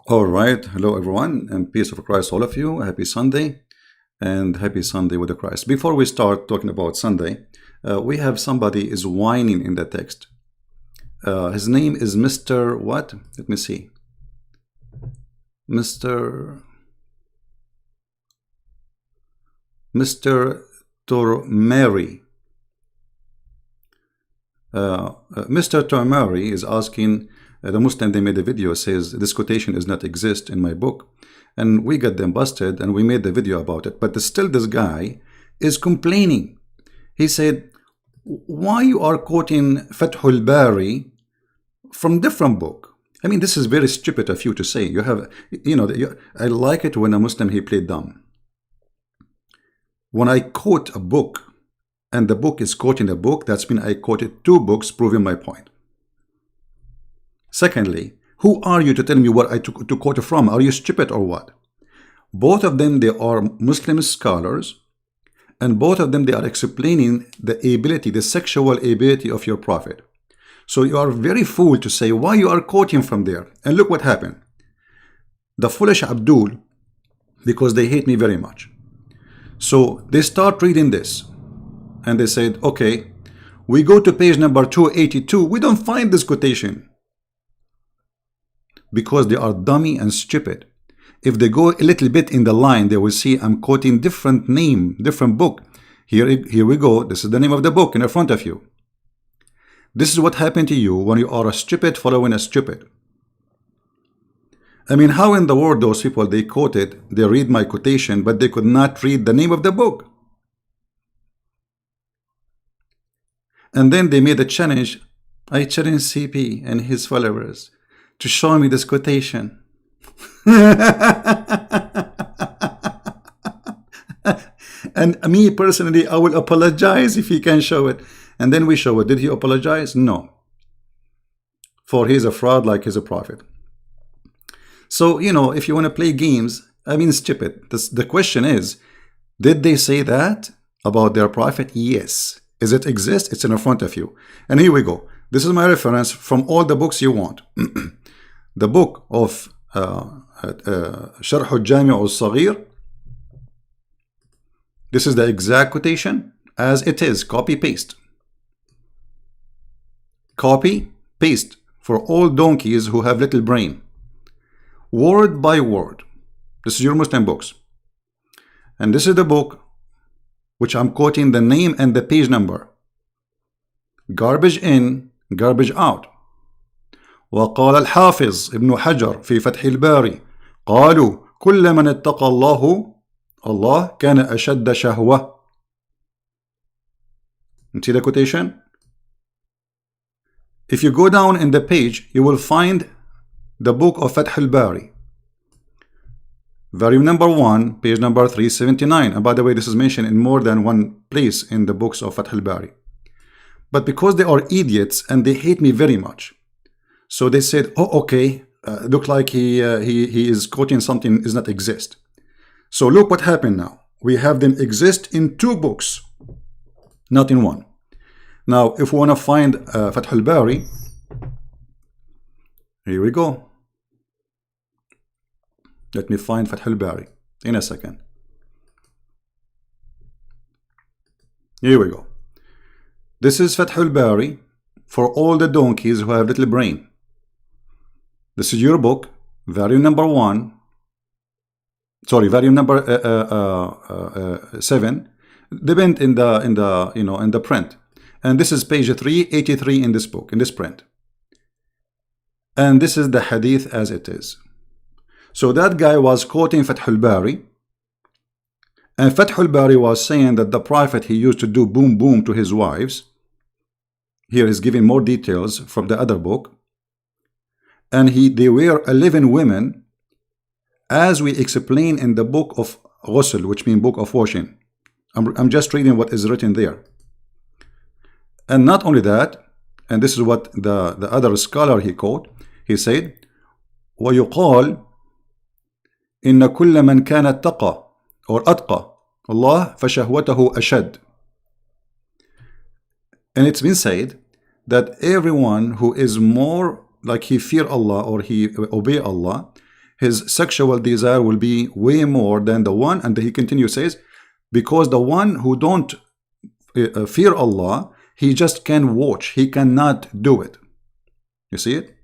All right. Hello, everyone, and peace of Christ, all of you. Happy Sunday and happy Sunday with the Christ. Before we start talking about Sunday, we have somebody is whining in the text. His name is Mr. What? Let me see. Mr. Tormary. Mr. Tormary is asking. The Muslim, they made a video, says this quotation does not exist in my book, and we got them busted and we made the video about it. But still this guy is complaining. He said, why you are quoting Fathul Bari from different book? I mean, this is very stupid of you to say. You have, I like it when a Muslim, he played dumb. When I quote a book and the book is quoting a book, that's mean I quoted two books proving my point. Secondly, who are you to tell me what I to quote from? Are you stupid or what? Both of them, they are Muslim scholars, and both of them, they are explaining the ability, the sexual ability of your prophet. So you are very fool to say why you are quoting from there. And look what happened. The foolish Abdul, because they hate me very much. So they start reading this, and they said, okay, we go to page number 282. We don't find this quotation. Because they are dummy and stupid. If they go a little bit in the line, they will see I'm quoting different name, different book. Here we go. This is the name of the book in front of you. This is what happened to you when you are a stupid following a stupid. I mean, how in the world those people, they quoted, they read my quotation, but they could not read the name of the book. And then they made a challenge. I challenge CP and his followers to show me this quotation. And me personally, I will apologize if he can show it. And then we show it. Did he apologize? No. For he's a fraud like he's a prophet. So, if you want to play games, I mean, stupid. The question is, did they say that about their prophet? Yes. Is it exist? It's in front of you. And here we go. This is my reference from all the books you want. The book of Sharh al-Jami' al-Saghir. This is the exact quotation as it is. Copy paste. Copy paste for all donkeys who have little brain. Word by word. This is your Muslim books. And this is the book which I'm quoting the name and the page number. Garbage in, garbage out. وقال الحافظ ابن حجر في فتح الباري قالوا كل من اتقى الله كان أشد شهوة. See the quotation? If you go down in the page, you will find the book of Fath al-Bari, volume number 1, page number 379. And by the way, this is mentioned in more than one place in the books of Fath al-Bari. But because they are idiots and they hate me very much, so they said, oh, okay, look like he is quoting something does not exist. So look what happened now. We have them exist in two books, not in one. Now, if we want to find Fath al-Bari, here we go. Let me find Fath al-Bari in a second. Here we go. This is Fath al-Bari for all the donkeys who have little brain. This is your book, volume number 1. Sorry, volume number 7. Depend in the print. And this is page 383 in this book, in this print. And this is the hadith as it is. So that guy was quoting Fath al-Bari. And Fath al-Bari was saying that the prophet, he used to do boom boom to his wives. Here is giving more details from the other book. And they were 11 women, as we explain in the book of Ghusl, which means book of washing. I'm just reading what is written there. And not only that, and this is what the other scholar he quote, he said, وَيُقَال إِنَّ كُلَّ مَنْ كَانَ اتَّقَى or أَتْقَى Allah فَشَهْوَتَهُ أَشَدْ. And it's been said that everyone who is more like he fear Allah or he obey Allah, his sexual desire will be way more than the one. And he continues, says, because the one who don't fear Allah, he just can watch, he cannot do it. You see it?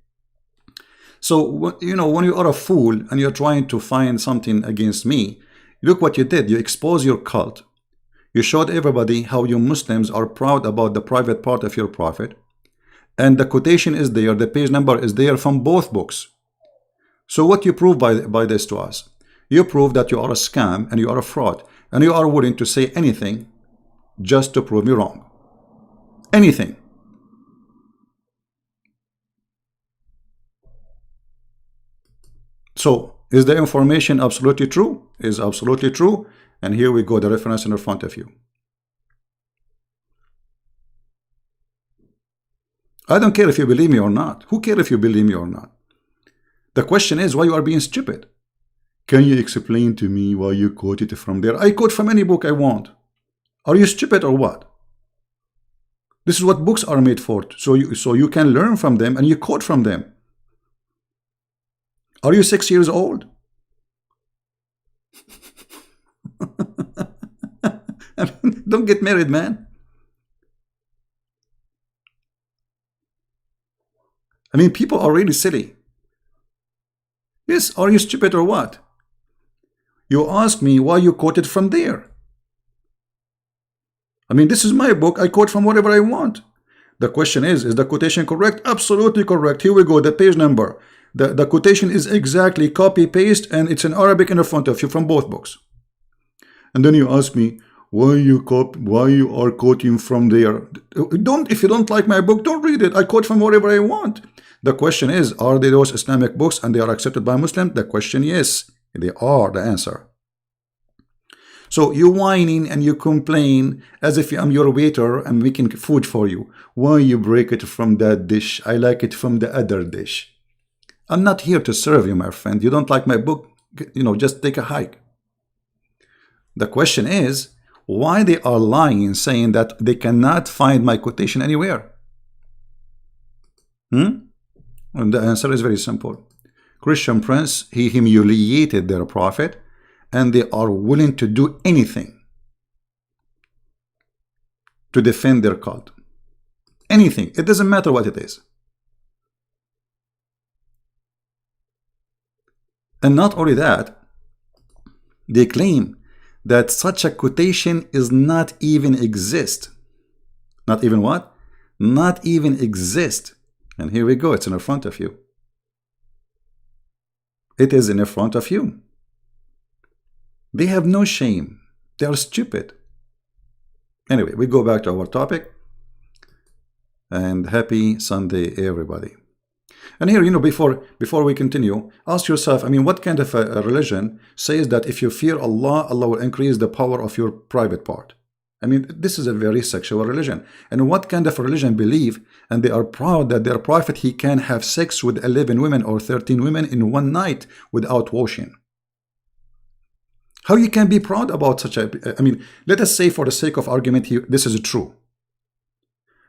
So, you know, when you are a fool and you're trying to find something against me, look what you did. You expose your cult. You showed everybody how you Muslims are proud about the private part of your prophet. And the quotation is there, the page number is there from both books. So what you prove by this to us? You prove that you are a scam and you are a fraud. And you are willing to say anything just to prove me wrong. Anything. So, is the information absolutely true? Is absolutely true. And here we go, the reference in front of you. I don't care if you believe me or not. Who cares if you believe me or not? The question is why you are being stupid. Can you explain to me why you quoted from there? I quote from any book I want. Are you stupid or what? This is what books are made for. So you can learn from them and you quote from them. Are you 6 years old? I mean, don't get married, man. I mean, people are really silly. Yes, are you stupid or what? You ask me why you quoted from there. I mean, this is my book. I quote from whatever I want. The question is the quotation correct? Absolutely correct. Here we go, the page number. The quotation is exactly copy-paste, and it's in Arabic in front of you from both books. And then you ask me, why you are quoting from there? If you don't like my book, don't read it. I quote from whatever I want. The question is, are they those Islamic books and they are accepted by Muslims? The question, yes, they are. The answer. So you whining and you complain as if I'm your waiter and making food for you. Why you break it from that dish? I like it from the other dish. I'm not here to serve you, my friend. You don't like my book? You know, just take a hike. The question is, why they are lying, saying that they cannot find my quotation anywhere? And the answer is very simple. Christian Prince, he humiliated their prophet, and they are willing to do anything to defend their cult. Anything. It doesn't matter what it is. And not only that, they claim that such a quotation is not even exist. Not even what? Not even exist. And here we go, it's in front of you. It is in front of you. They have no shame. They are stupid. Anyway, we go back to our topic. And happy Sunday, everybody. And here, you know, before we continue, ask yourself, I mean, what kind of a religion says that if you fear Allah, Allah will increase the power of your private part? I mean, this is a very sexual religion. And what kind of religion believe, and they are proud that their prophet, he can have sex with 11 women or 13 women in one night without washing? How you can be proud about such a, I mean, let us say for the sake of argument here, this is true.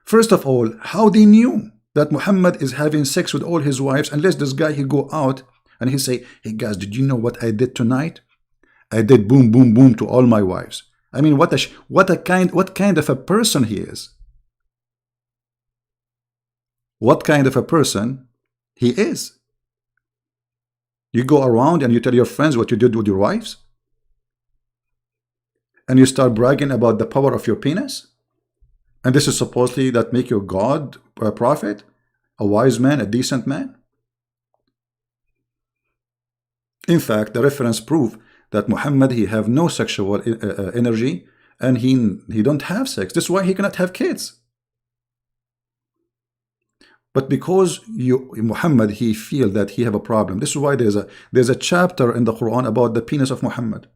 First of all, how they knew that Muhammad is having sex with all his wives, unless this guy, he go out and he say, hey guys, did you know what I did tonight? I did boom, boom, boom to all my wives. I mean, what kind of a person he is? What kind of a person he is? You go around and you tell your friends what you did with your wives? And you start bragging about the power of your penis? And this is supposedly that make you God, a prophet, a wise man, a decent man? In fact, the reference prove that Muhammad, he have no sexual energy, and he don't have sex. This is why he cannot have kids. But because Muhammad, he feel that he have a problem. This is why there's a chapter in the Quran about the penis of Muhammad,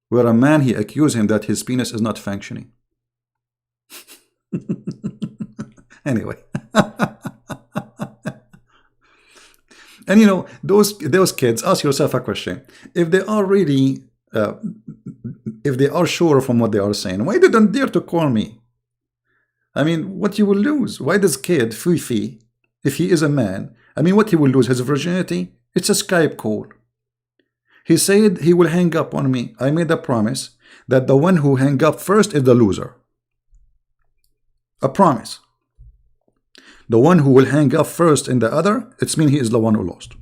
where a man, he accused him that his penis is not functioning. Anyway. And you know, those kids, ask yourself a question. If they are really, if they are sure from what they are saying, why they don't dare to call me? I mean, what you will lose? Why this kid, Fifi, if he is a man, I mean, what he will lose? His virginity? It's a Skype call. He said he will hang up on me. I made a promise that the one who hang up first is the loser. A promise. The one who will hang up first in the other, it's mean he is the one who lost.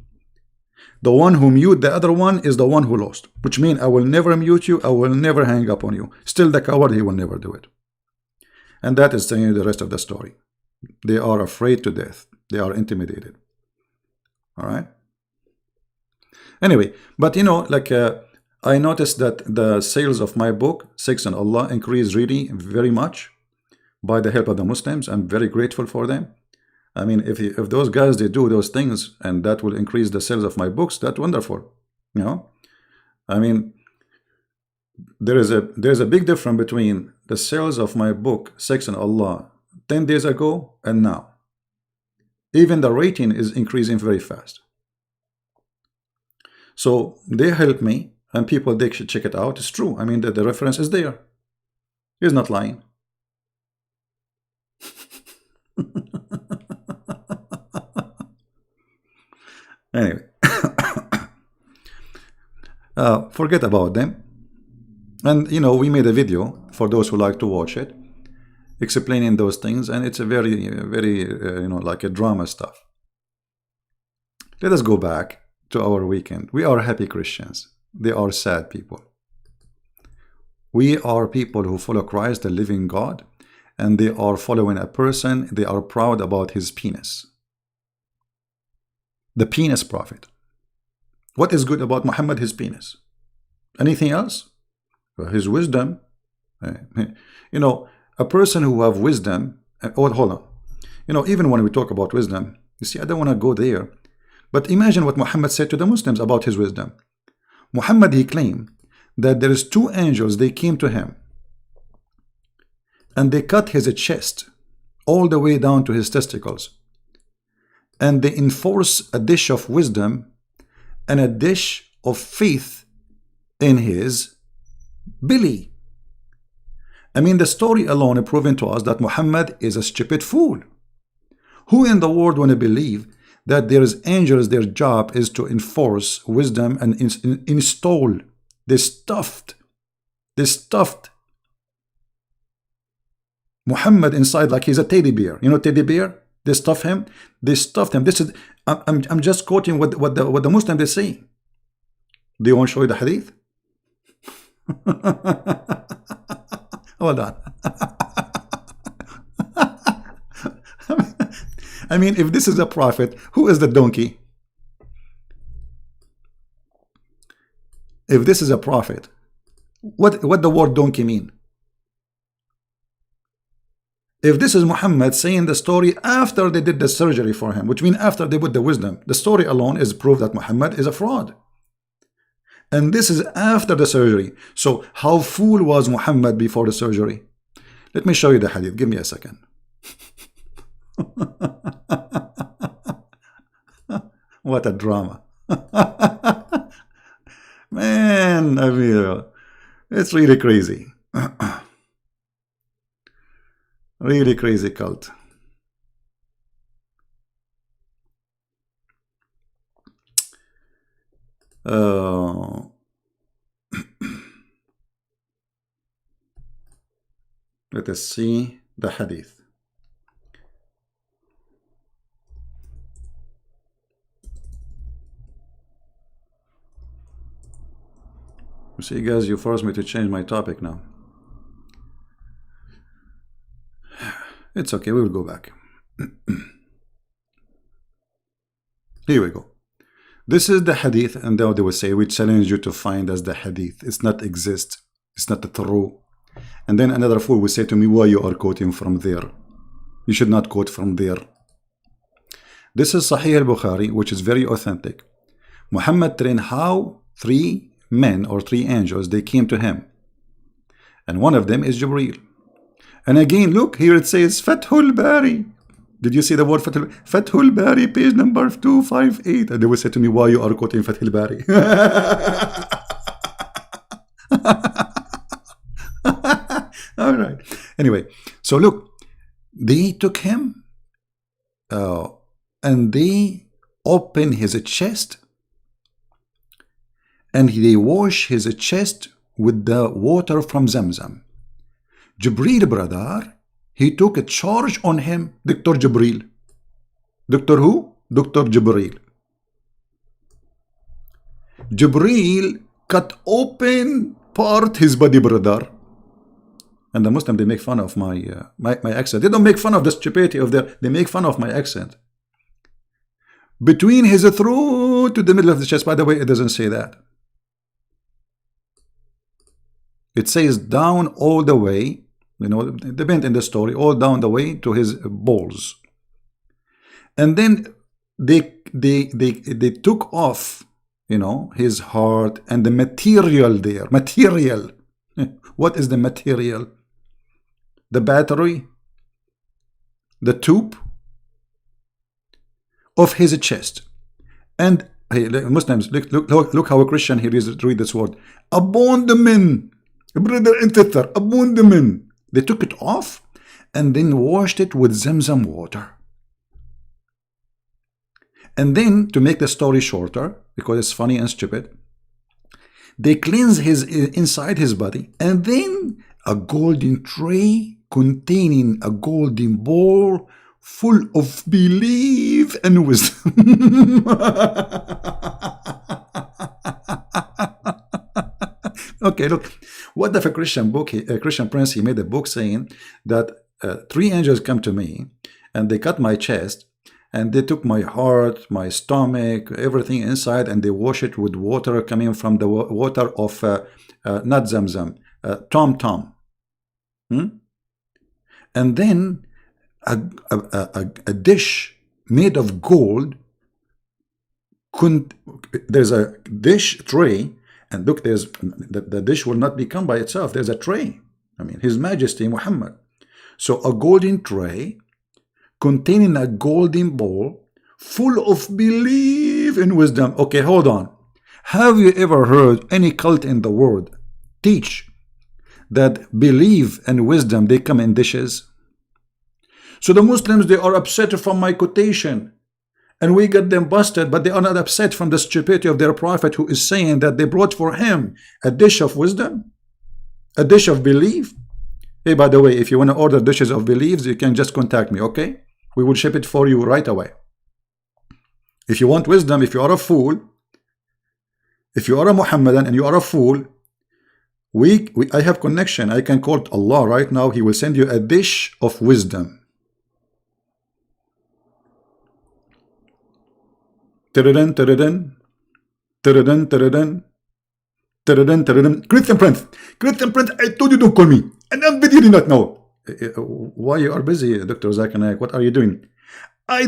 The one who mute the other one is the one who lost, which means I will never mute you, I will never hang up on you. Still the coward, he will never do it. And that is saying the rest of the story. They are afraid to death. They are intimidated. All right. Anyway, but you know, like I noticed that the sales of my book, Sex and Allah, increased really very much by the help of the Muslims. I'm very grateful for them. I mean, if those guys, they do those things and that will increase the sales of my books, that's wonderful. You know, I mean, there's a big difference between the sales of my book, Sex and Allah, 10 days ago and now. Even the rating is increasing very fast. So they help me, and people, they should check it out. It's true. I mean, the reference is there. He's not lying. Anyway, forget about them. And you know, we made a video for those who like to watch it, explaining those things, and it's a very, very you know, like a drama stuff. Let us go back to our weekend. We are happy Christians. They are sad people. We are people who follow Christ, the living God, and they are following a person. They are proud about his penis. The penis prophet. What is good about Muhammad? His penis. Anything else? His wisdom. You know, a person who have wisdom. Oh, hold on. You know, even when we talk about wisdom, you see, I don't want to go there. But imagine what Muhammad said to the Muslims about his wisdom. Muhammad, he claimed that there is 2 angels, they came to him and they cut his chest all the way down to his testicles, and they enforce a dish of wisdom and a dish of faith in his belly. I mean, the story alone is proving to us that Muhammad is a stupid fool. Who in the world want to believe that there is angels, their job is to enforce wisdom and install this stuffed Muhammad inside like he's a teddy bear. You know, teddy bear, they stuffed him. This is, I'm just quoting what the Muslims they say. Do you want to show you the hadith? Hold on. I mean, if this is a prophet, who is the donkey? If this is a prophet, what the word donkey mean? If this is Muhammad saying the story after they did the surgery for him, which means after they put the wisdom, the story alone is proof that Muhammad is a fraud. And this is after the surgery. So how fool was Muhammad before the surgery? Let me show you the hadith. Give me a second. What a drama. Man, I mean, it's really crazy. Really crazy cult. Let us see the hadith. You see, guys, you forced me to change my topic now. It's okay, we will go back. Here we go. This is the hadith, and now they will say, we challenge you to find us the hadith. It's not exist. It's not true. And then another fool will say to me, why you are quoting from there? You should not quote from there. This is Sahih al-Bukhari, which is very authentic. Muhammad trained how 3 men or 3 angels, they came to him. And one of them is Jibreel. And again, look, here it says Fathul Bari. Did you see the word Fathul? Fathul Bari, page number 258. And they will say to me, why you are quoting Fathul Bari? All right. Anyway, so look, they took him and they opened his chest and they wash his chest with the water from Zamzam. Jibreel, brother, he took a charge on him, Dr. Jibreel. Dr. who? Dr. Jibreel. Jibreel cut open part his body, brother. And the Muslim, they make fun of my accent. They don't make fun of the stupidity of they make fun of my accent. Between his throat to the middle of the chest. By the way, it doesn't say that. It says down all the way, you know, depend in the story, all down the way to his balls. And then they took off, you know, his heart and the material there. Material. What is the material? The battery, the tube of his chest. And hey, Muslims, look how a Christian here is read this word. Abandonment, brother and sister, abandonment. They took it off and then washed it with Zamzam water. And then, to make the story shorter, because it's funny and stupid, they cleanse his inside his body, and then a golden tray containing a golden bowl full of belief and wisdom. Okay, look, what if a Christian book, a Christian prince, he made a book saying that 3 angels come to me and they cut my chest and they took my heart, my stomach, everything inside, and they wash it with water coming from the water of not Zamzam, Tom Tom. And then a dish made of gold. There's a dish tray, and look, there's the dish will not become by itself. There's a tray. I mean, His Majesty Muhammad. So a golden tray containing a golden bowl full of belief and wisdom. Okay, hold on. Have you ever heard any cult in the world teach that belief and wisdom, they come in dishes? So the Muslims, they are upset from my quotation, and we get them busted, but they are not upset from the stupidity of their prophet, who is saying that they brought for him a dish of wisdom, a dish of belief. Hey, by the way, if you want to order dishes of beliefs, you can just contact me, okay? We will ship it for you right away. If you want wisdom, if you are a fool, if you are a Muhammadan and you are a fool, I have connection. I can call Allah right now. He will send you a dish of wisdom. Christian Prince, I told you don't call me, and I'm busy right now. Why you are busy, Dr. Zakir Naik? What are you doing? I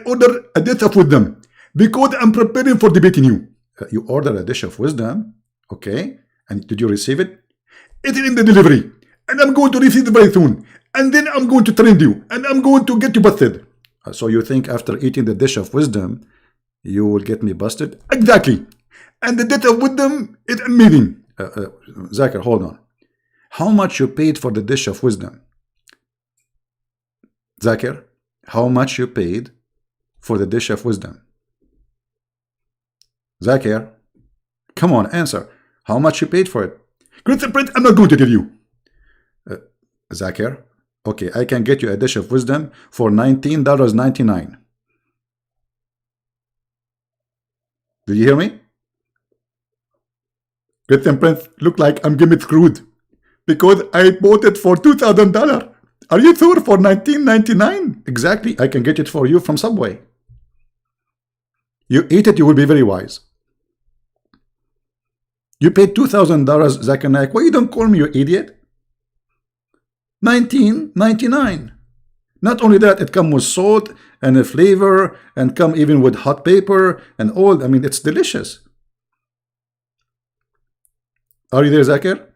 order a dish of wisdom because I'm preparing for debating you. You order a dish of wisdom, okay? And did you receive it? It is in the delivery, and I'm going to receive it very soon. And then I'm going to trend you, and I'm going to get you busted. So you think after eating the dish of wisdom, you will get me busted? Exactly. And the dish of wisdom is amazing. Zakir, hold on. How much you paid for the dish of wisdom? Zakir, how much you paid for the dish of wisdom? Zakir, come on, answer. How much you paid for it? Christian Prince, I'm not going to tell you. Zakir, okay, I can get you a dish of wisdom for $19.99. Did you hear me? Christian Prince, look like I'm getting screwed because I bought it for $2,000. Are you sure for $19.99? Exactly, I can get it for you from Subway. You eat it, you will be very wise. You paid $2,000, Zakir Naik. Why you don't call me, you idiot? $19.99. Not only that, it comes with salt and a flavor, and come even with hot pepper and all. I mean, it's delicious. Are you there, Zakir?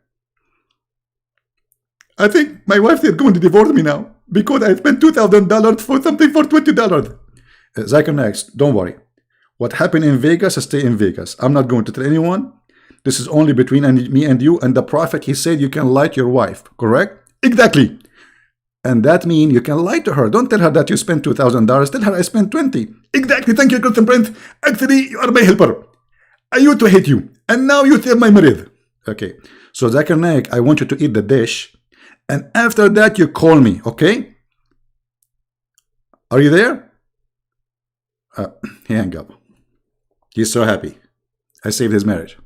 I think my wife is going to divorce me now because I spent $2,000 for something for $20. Zakir Naik, don't worry. What happened in Vegas, stay in Vegas. I'm not going to tell anyone. This is only between me and you and the Prophet. He said you can lie to your wife, correct? Exactly. And that means you can lie to her. Don't tell her that you spent $2,000. Tell her I spent $20. Exactly. Thank you, Christian Prince. Actually, you are my helper. I used to hate you, and now you tell my marid. Okay, so Zakir Naik, I want you to eat the dish, and after that you call me, okay? Are you there? He hung up. He's so happy. I saved his marriage.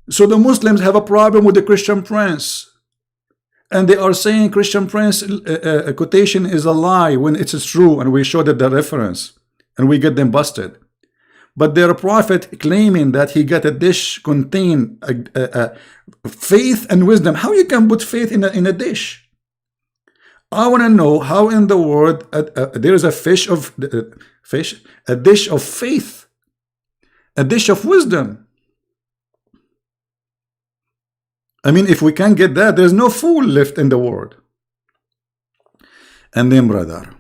So the Muslims have a problem with the Christian Prince. And they are saying Christian Prince quotation is a lie when it's true, and we showed the reference, and we get them busted. But their prophet claiming that he got a dish contain faith and wisdom. How you can put faith in a dish? I want to know how in the world there is a a dish of faith, a dish of wisdom. I mean, if we can't get that, there's no fool left in the world. And then brother,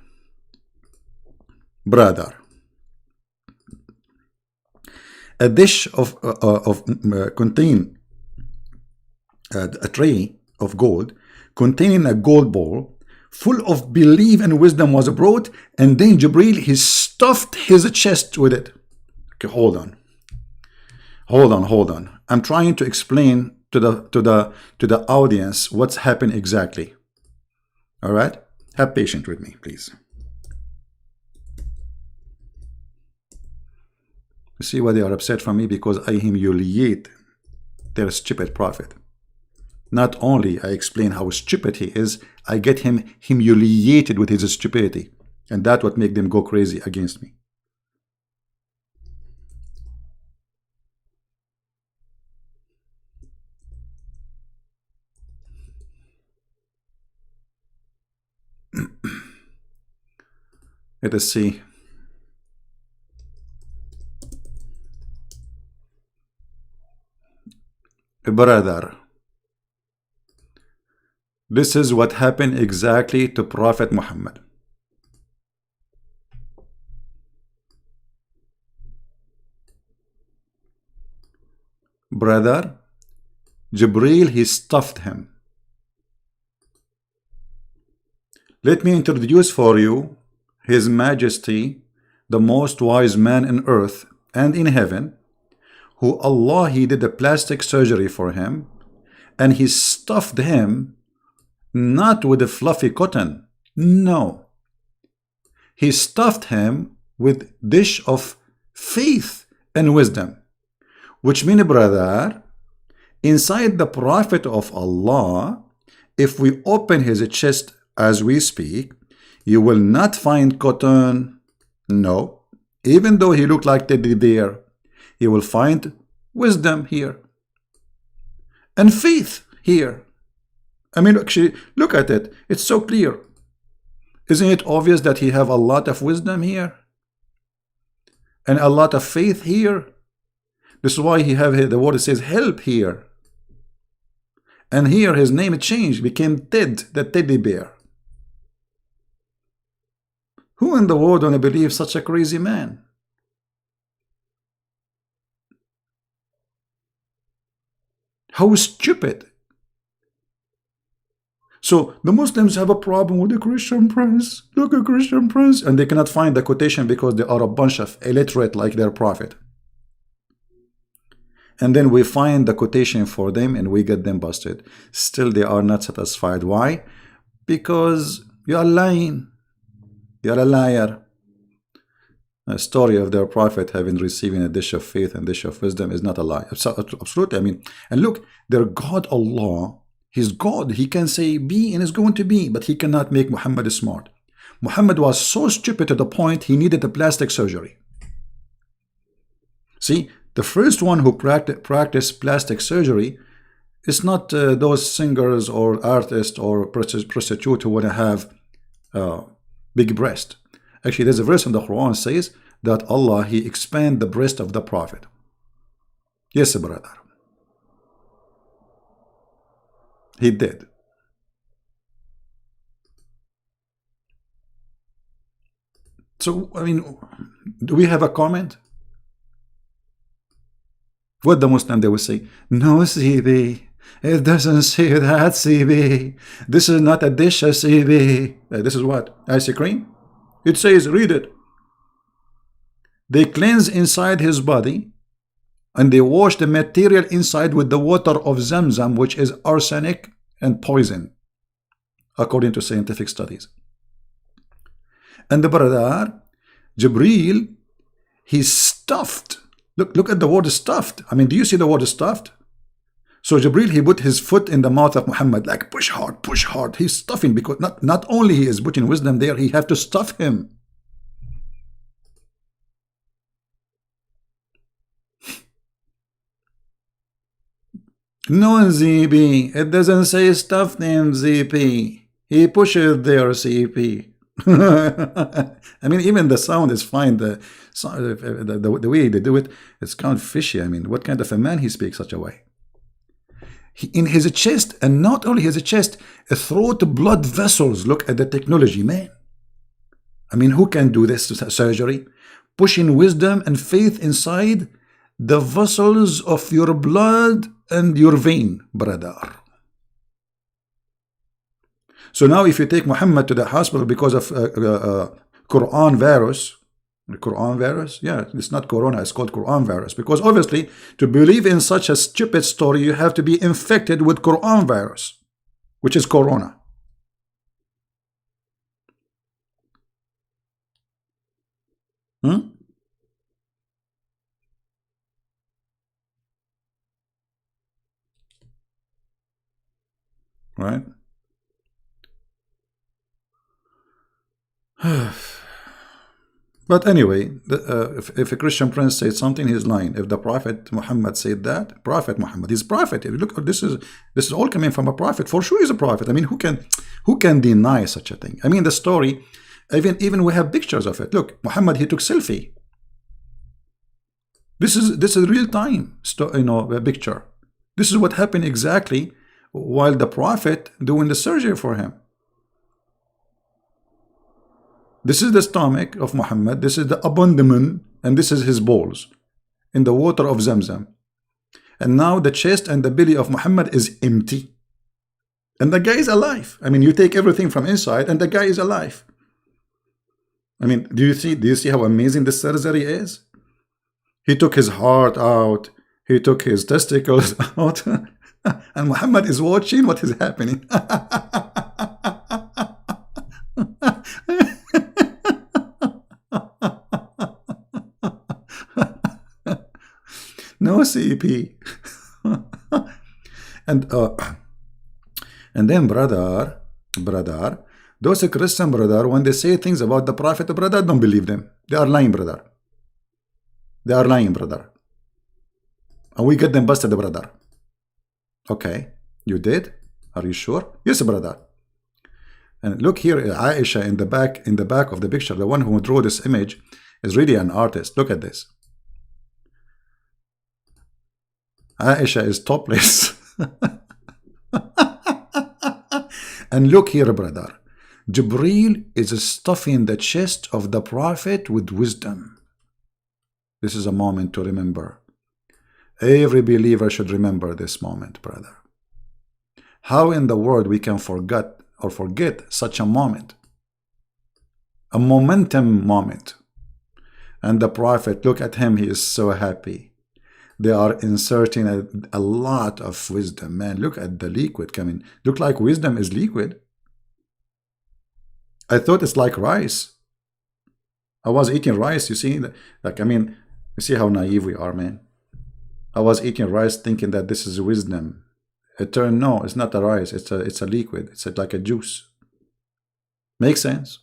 a dish of contain a tray of gold containing a gold bowl full of belief and wisdom was brought, and then Jibril, he stuffed his chest with it. Okay, hold on. I'm trying to explain to the audience what's happened exactly. All right, have patience with me, please. You see why they are upset from me? Because I humiliate their stupid prophet. Not only I explain how stupid he is, I get him humiliated with his stupidity, and that's what makes them go crazy against me. Let us see. Brother, this is what happened exactly to Prophet Muhammad. Brother, Jibril, he stuffed him. Let me introduce for you His Majesty, the most wise man in earth and in heaven, who Allah, he did a plastic surgery for him, and he stuffed him not with a fluffy cotton, no, he stuffed him with dish of faith and wisdom, which means, brother, inside the Prophet of Allah, if we open his chest as we speak, you will not find cotton, no, even though he looked like teddy bear, you will find wisdom here and faith here. I mean, actually, look at it. It's so clear. Isn't it obvious that he have a lot of wisdom here and a lot of faith here? This is why he have the word says help here. And here his name changed, became Ted, the teddy bear. Who in the world don't believe such a crazy man? How stupid. So the Muslims have a problem with the Christian Prince. Look at Christian Prince. And they cannot find the quotation because they are a bunch of illiterate like their prophet. And then we find the quotation for them and we get them busted. Still they are not satisfied. Why? Because you are lying. You are a liar. A story of their prophet having receiving a dish of faith and dish of wisdom is not a lie. Absolutely. I mean, and look, their God Allah, He's God. He can say be and is going to be, but he cannot make Muhammad smart. Muhammad was so stupid to the point he needed a plastic surgery. See, the first one who practiced plastic surgery is not those singers or artists or prostitutes who want to have big breast. Actually, there's a verse in the Quran says that Allah, He expand the breast of the Prophet. Yes, brother. He did. So, I mean, do we have a comment? What the Muslim, they will say, no, CB, it doesn't say that, CB. This is not a dish, CB. This is what? Ice cream? It says, read it. They cleanse inside his body and they wash the material inside with the water of Zamzam, which is arsenic and poison, according to scientific studies. And the brother, Jibreel, he's stuffed. Look at the word stuffed. I mean, do you see the word stuffed? So Jibreel, he put his foot in the mouth of Muhammad, like push hard, push hard. He's stuffing, because not only he is putting wisdom there, he have to stuff him. No, ZP. It doesn't say stuffed him, ZP. He pushes there, CP. I mean, even the sound is fine. The way they do it, it's kind of fishy. I mean, what kind of a man he speaks such a way? In his chest, and not only his chest, throat blood vessels. Look at the technology, man. I mean, who can do this surgery? Pushing wisdom and faith inside the vessels of your blood and your vein, brother. So now if you take Muhammad to the hospital because of Quran virus, yeah, it's not corona, it's called Quran virus, because obviously to believe in such a stupid story, you have to be infected with Quran virus, which is corona. Right? But anyway, if a Christian prince said something, he's lying. If the Prophet Muhammad said that, Prophet Muhammad, he's prophet. If you look, this is all coming from a prophet. For sure, he's a prophet. I mean, who can deny such a thing? I mean, the story, even we have pictures of it. Look, Muhammad, he took selfie. This is real time, a picture. This is what happened exactly while the Prophet doing the surgery for him. This is the stomach of Muhammad, this is the abdomen, and this is his balls in the water of Zamzam. And now the chest and the belly of Muhammad is empty. And the guy is alive. I mean, you take everything from inside and the guy is alive. I mean, do you see how amazing this surgery is? He took his heart out, he took his testicles out, and Muhammad is watching what is happening. No CP. And then brother, those Christian brother, when they say things about the Prophet, brother, don't believe them. They are lying, brother. They are lying, brother. And we get them busted, brother. Okay, you did? Are you sure? Yes, brother. And look here, Aisha in the back of the picture, the one who drew this image is really an artist. Look at this. Aisha is topless. And look here, brother. Jibreel is stuffing the chest of the Prophet with wisdom. This is a moment to remember. Every believer should remember this moment, brother. How in the world we can forget such a moment? A momentum moment. And the Prophet, look at him, he is so happy. They are inserting a lot of wisdom. Man, look at the liquid coming. Look like wisdom is liquid. I thought it's like rice. I was eating rice, you see? Like, I mean, you see how naive we are, man. I was eating rice thinking that this is wisdom. It turned, no, it's not a rice. It's a liquid. It's like a juice. Makes sense?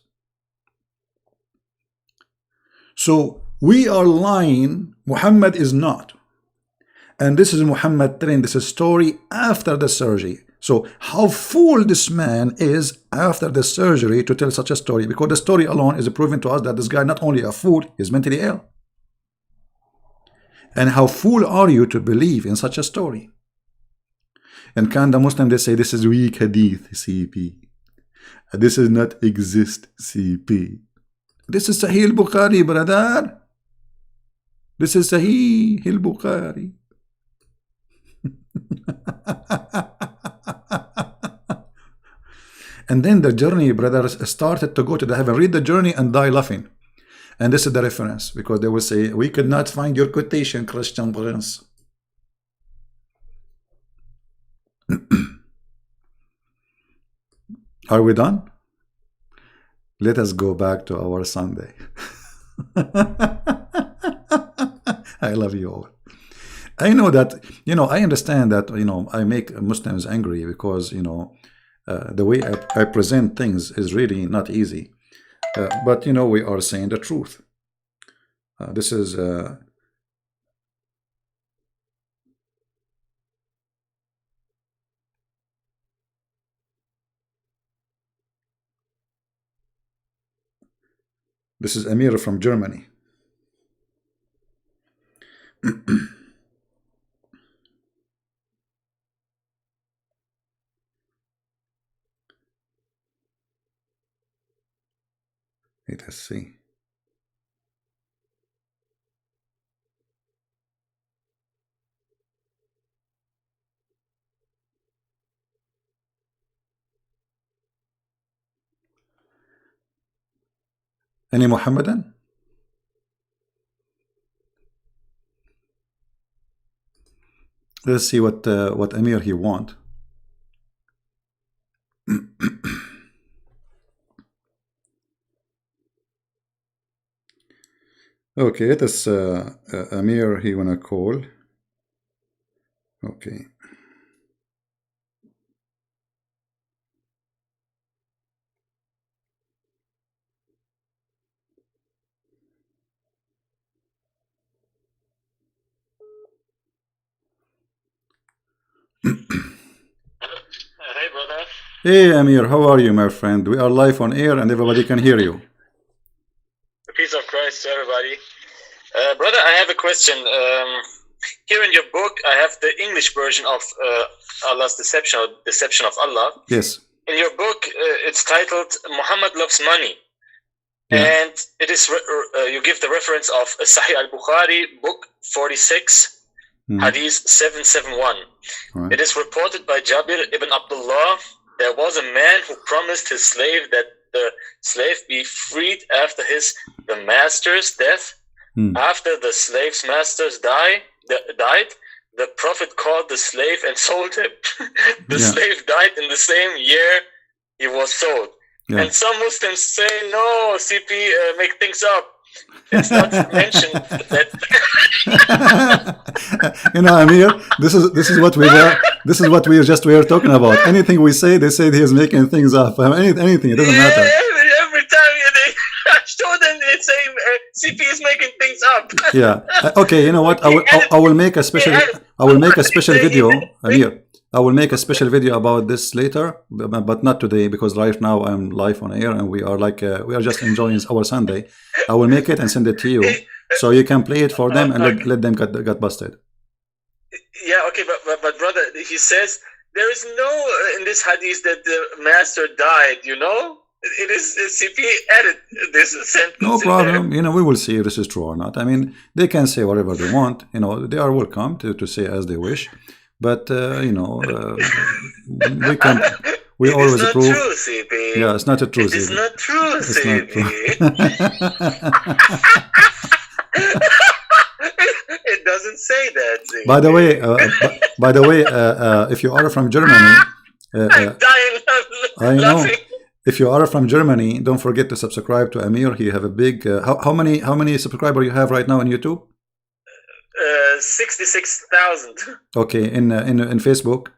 So we are lying. Muhammad is not. And this is Muhammad telling this story after the surgery. So how fool this man is after the surgery to tell such a story, because the story alone is proving to us that this guy not only a fool, he's mentally ill. And how fool are you to believe in such a story? And can the Muslim, they say this is weak hadith, CP. This does not exist, CP. This is Sahih al-Bukhari, brother. This is Sahih al-Bukhari. And then the journey, brothers, started to go to the heaven. Read the journey and die laughing. And this is the reference, because they will say, we could not find your quotation, Christian Prince. Are we done? Let us go back to our Sunday. I love you all. I know that, I understand that, I make Muslims angry because, the way I present things is really not easy. But, we are saying the truth. This is... This is Amir from Germany. Let us see. Any Muhammadan? Let's see what Amir he want. Okay, let us Amir he wanna call. Okay. Hey, brother. Hey Amir, how are you, my friend? We are live on air and everybody can hear you. The peace of Christ to everybody. Brother, I have a question. Here in your book, I have the English version of Allah's deception, or Deception of Allah. Yes. In your book, it's titled Muhammad Loves Money. Yeah. And it is you give the reference of Sahih al-Bukhari, book 46, Hadith 771. Right. It is reported by Jabir ibn Abdullah, there was a man who promised his slave that the slave be freed after the master's death. After the slave's master's died, the Prophet called the slave and sold him. The slave died in the same year he was sold. Yeah. And some Muslims say, no, CP, make things up. It's not mentioned that. Amir, this is what we were talking about. Anything we say, they say he is making things up. Anything, it doesn't matter. Every time I show them, they say CP is making things up. Yeah. Okay. You know what? I will make a special video, Amir. I will make a special video about this later, but not today, because right now I'm live on air and we are just enjoying our Sunday. I will make it and send it to you, so you can play it for them and let them get busted. Yeah, okay, but brother, he says there is no in this hadith that the master died. It is CP added this sentence. No problem. We will see if this is true or not. I mean, they can say whatever they want. They are welcome to say as they wish. But we always approve. True, CP. Yeah, it's not a true. It is not true, CP. It doesn't say that. CP. By the way, if you are from Germany, I'm dying I know. laughing. If you are from Germany, don't forget to subscribe to Amir. He have a big. How many subscribers you have right now on YouTube? 66,000. Okay, in Facebook.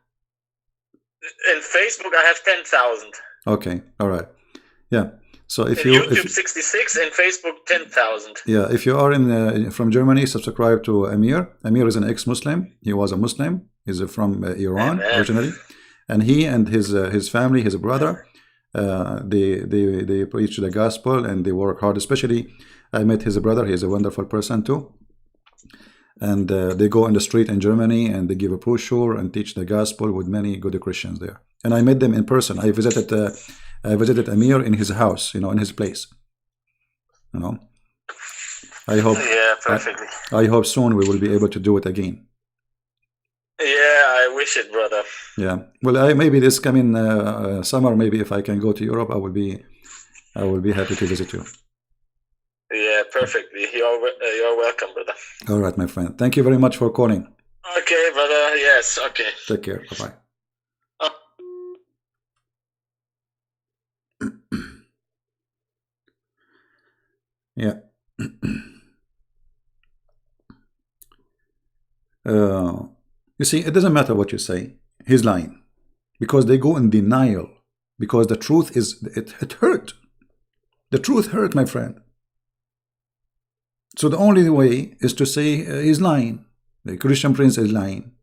In Facebook, I have 10,000. Okay, all right, yeah. So if YouTube 66 and Facebook 10,000. Yeah, if you are from Germany, subscribe to Amir. Amir is an ex-Muslim. He was a Muslim. He's from Iran originally, and he and his family, his brother, they preach the gospel and they work hard. Especially, I met his brother. He's a wonderful person too. And they go on the street in Germany and they give a brochure and teach the gospel with many good Christians there. And I met them in person. I visited Amir in his house, in his place. I hope. Yeah, perfectly. I hope soon we will be able to do it again. Yeah, I wish it, brother. Yeah. Well, maybe this coming summer, maybe if I can go to Europe, I will be happy to visit you. Yeah, perfectly. You're welcome, brother. All right, my friend. Thank you very much for calling. Okay, brother. Yes. Okay. Take care. Bye bye. Yeah. You see, it doesn't matter what you say. He's lying because they go in denial. Because the truth is, it hurt. The truth hurt, my friend. So the only way is to say he's lying. The Christian Prince is lying.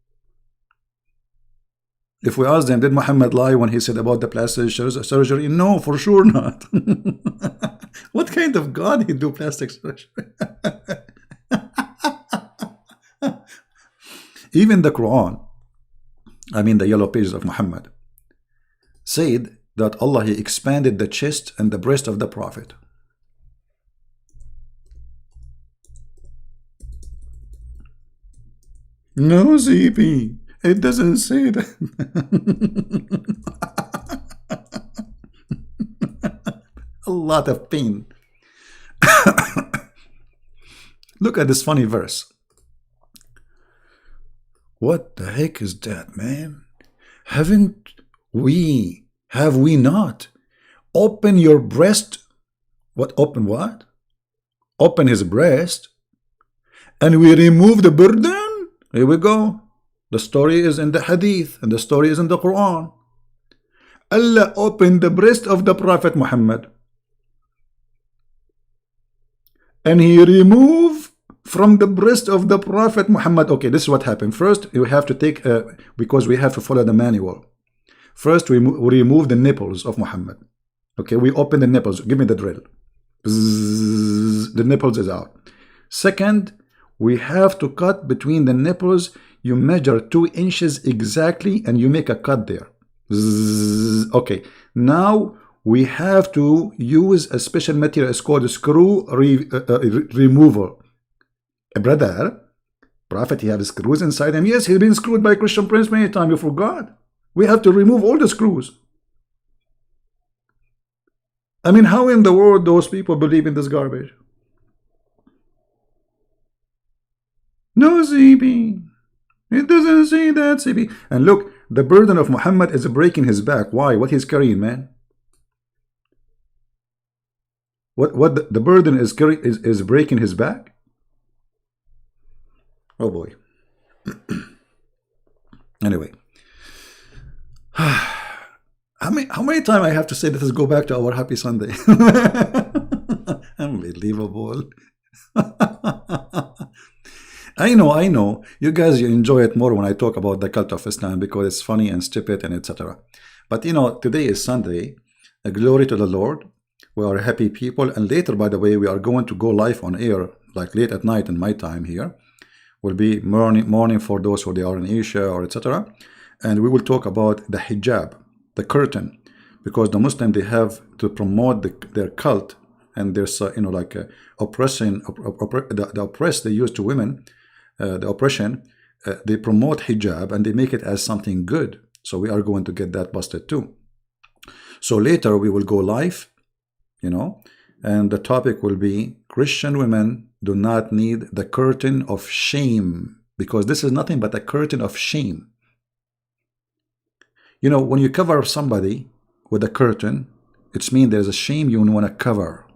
If we ask them, did Muhammad lie when he said about the plastic surgery? No, for sure not. What kind of God he do plastic surgery? Even the Quran, I mean the yellow pages of Muhammad, said that Allah, he expanded the chest and the breast of the Prophet. No, ZP, it doesn't say that. A lot of pain. Look at this funny verse. What the heck is that, man? Have we not? Open your breast. What? Open what? Open his breast. And we remove the burden? Here we go. The story is in the hadith. And the story is in the Quran. Allah opened the breast of the Prophet Muhammad. And he removed from the breast of the Prophet Muhammad. Okay, this is what happened. First, you have to take, because we have to follow the manual. First, we remove the nipples of Muhammad. Okay, we open the nipples. Give me the drill. Bzzz, the nipples is out. Second, we have to cut between the nipples. You measure 2 inches exactly and you make a cut there. Bzzz. Okay, now we have to use a special material. It's called a screw removal. Brother, Prophet, he has screws inside him. Yes, he's been screwed by Christian Prince many times. You forgot. We have to remove all the screws. I mean, how in the world those people believe in this garbage? No, CB. It doesn't say that, CB. And look, the burden of Muhammad is breaking his back. Why? What he's carrying, man? What the burden is carrying is breaking his back? Oh boy. Anyway. How many times I have to say that? Let's go back to our happy Sunday. Unbelievable. I know. You guys, you enjoy it more when I talk about the cult of Islam because it's funny and stupid and etc. But you know, today is Sunday. Glory to the Lord. We are happy people. And later, by the way, we are going to go live on air, like late at night in my time here. Will be morning for those who they are in Asia or etc. And we will talk about the hijab, the curtain, because the Muslim, they have to promote their cult and their oppression, the oppressed they use to women, the oppression. They promote hijab and they make it as something good. So we are going to get that busted too. So later we will go live, and the topic will be Christian women do not need the curtain of shame, because this is nothing but a curtain of shame. When you cover somebody with a curtain, it means there's a shame you want to cover.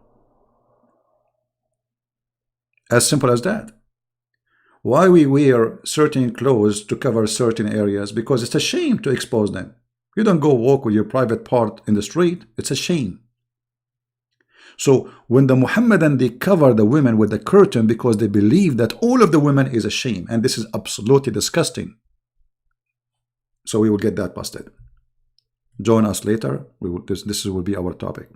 As simple as that. Why we wear certain clothes to cover certain areas? Because it's a shame to expose them. You don't go walk with your private part in the street. It's a shame. So when the Muhammadan, they cover the women with the curtain because they believe that all of the women is a shame, and this is absolutely disgusting. So we will get that busted. Join us later. This will be our topic.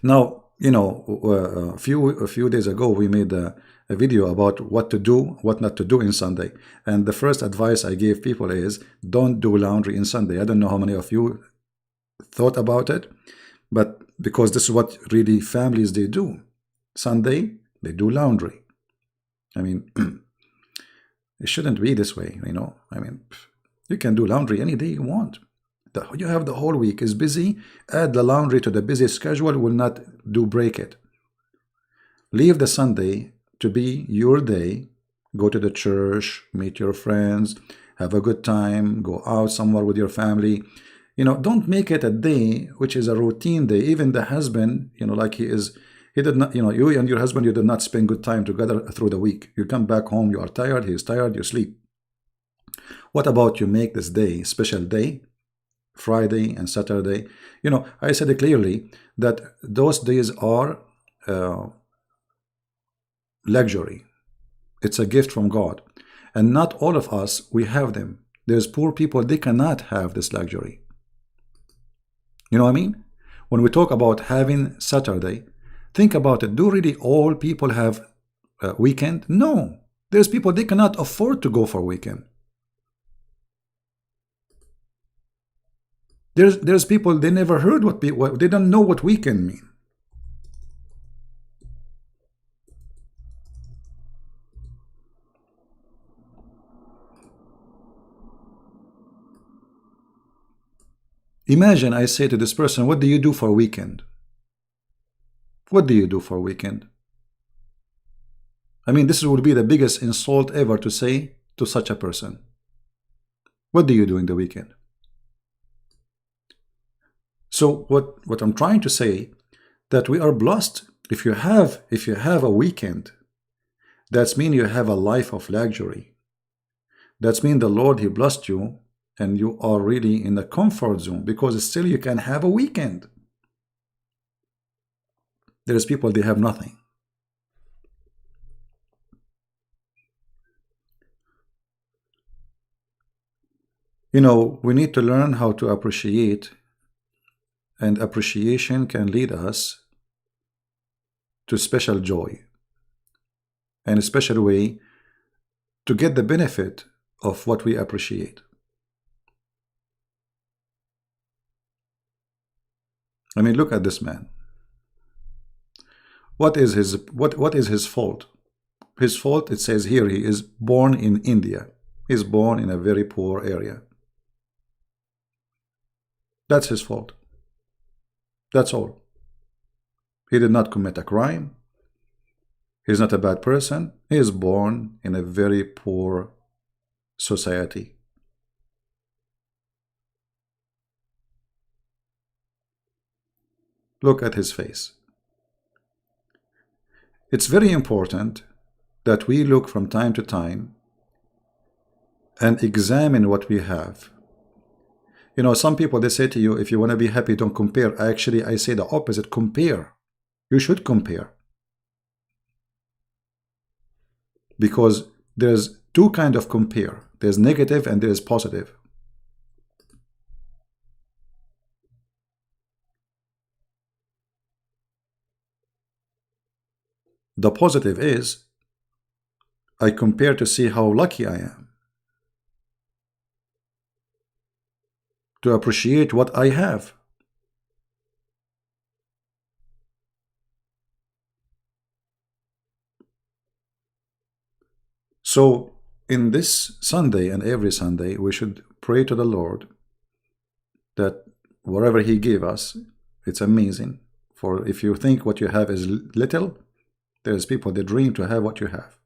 Now, a few days ago we made a video about what to do, what not to do in Sunday. And the first advice I gave people is don't do laundry in Sunday. I don't know how many of you thought about it, but because this is what really families they do. Sunday they do laundry. I mean, it shouldn't be this way, I mean, you can do laundry any day you want. You have the whole week is busy. Add the laundry to the busy schedule, will not break it. Leave the Sunday to be your day. Go to the church, meet your friends, have a good time, go out somewhere with your family. Don't make it a day which is a routine day. Even the husband, like he did not, you and your husband, you did not spend good time together through the week. You come back home, you are tired, he is tired, you sleep. What about you make this day special day, Friday and Saturday? I said it clearly that those days are luxury. It's a gift from God. And not all of us, we have them. There's poor people, they cannot have this luxury. You know what I mean? When we talk about having Saturday, think about it. Do really all people have a weekend? No. There's people, they cannot afford to go for a weekend. There's people, they never heard what they don't know what weekend mean. Imagine I say to this person, what do you do for a weekend? What do you do for a weekend? I mean, this would be the biggest insult ever to say to such a person. What do you do in the weekend? So what I'm trying to say, that we are blessed. If you have a weekend, that's mean you have a life of luxury. That's mean the Lord, he blessed you, and you are really in the comfort zone, because still you can have a weekend. There's people, they have nothing. We need to learn how to appreciate, and appreciation can lead us to special joy and a special way to get the benefit of what we appreciate. I mean, look at this man. What is his fault? His fault, it says here, he is born in India. He's born in a very poor area. That's his fault. That's all. He did not commit a crime. He's not a bad person. He is born in a very poor society. Look at his face. It's very important that we look from time to time and examine what we have. Some people, they say to you, if you want to be happy, don't compare. Actually, I say the opposite. Compare. You should compare. Because there's two kinds of compare. There's negative and there's positive. The positive is, I compare to see how lucky I am, to appreciate what I have. So in this Sunday and every Sunday, we should pray to the Lord that whatever he gave us, it's amazing. For if you think what you have is little, there's people that dream to have what you have.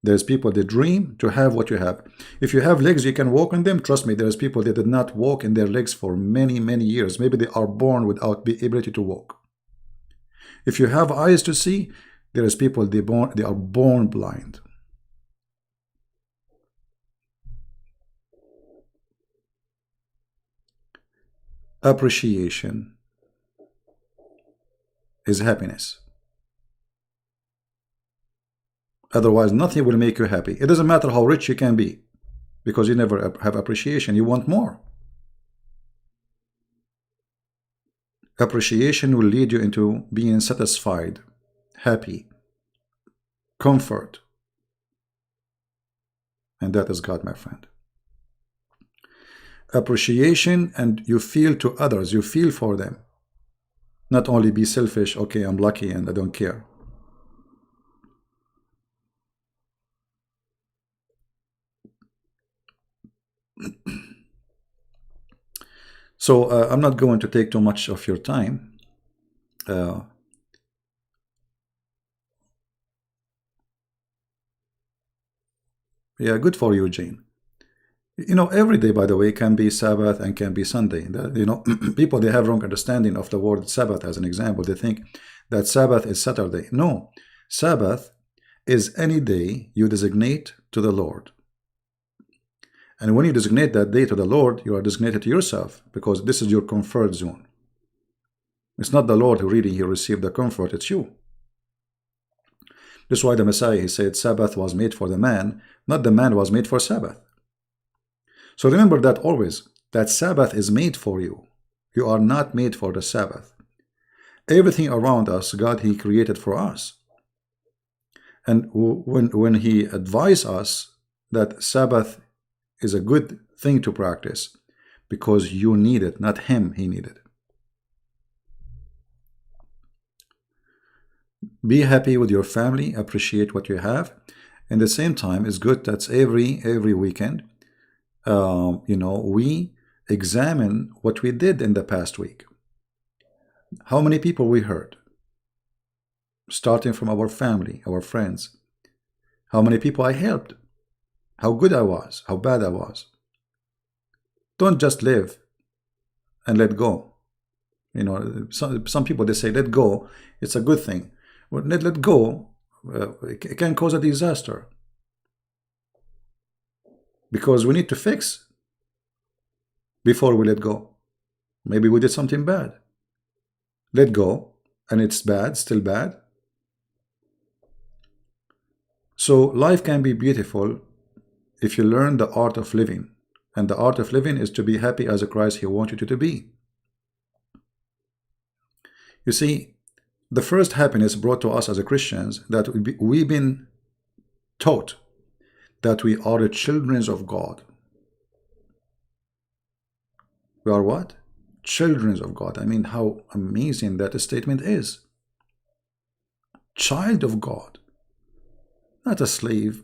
There's people that dream to have what you have. If you have legs, you can walk on them. Trust me, there's people that did not walk in their legs for many, many years. Maybe they are born without the ability to walk. If you have eyes to see, there is people, they are born blind. Appreciation is happiness. Otherwise, nothing will make you happy. It doesn't matter how rich you can be, because you never have appreciation. You want more. Appreciation will lead you into being satisfied, happy, comfort. And that is God, my friend. Appreciation, and you feel to others, you feel for them. Not only be selfish, okay, I'm lucky and I don't care. So I'm not going to take too much of your time. Yeah, good for you, Jane. You know, every day, by the way, can be Sabbath and can be Sunday. You know, people, they have wrong understanding of the word Sabbath. As an example, they think that Sabbath is Saturday. No, Sabbath is any day you designate to the Lord. And when you designate that day to the Lord, you are designated to yourself, because this is your comfort zone. It's not the Lord who really he received the comfort, it's you. That's why the Messiah, he said, Sabbath was made for the man, not the man was made for Sabbath. So remember that always, that Sabbath is made for you. You are not made for the Sabbath. Everything around us, God, he created for us. And when he advised us that Sabbath is a good thing to practice, because you need it, not him, he needed. Be happy with your family, appreciate what you have. And at the same time, it's good that every weekend, you know, we examine what we did in the past week. How many people we hurt, starting from our family, our friends. How many people I helped, how good I was, how bad I was. Don't just live and let go. You know, some people, they say let go, it's a good thing. Well, let go, it can cause a disaster, because we need to fix before we let go. Maybe we did something bad. Let go, and it's bad, still bad. So life can be beautiful if you learn the art of living. And the art of living is to be happy as a Christ he wanted you to be. You see, the first happiness brought to us as a Christians, that we've been taught that we are the children of God. We are what? Children of God. I mean, how amazing that statement is. Child of God, not a slave.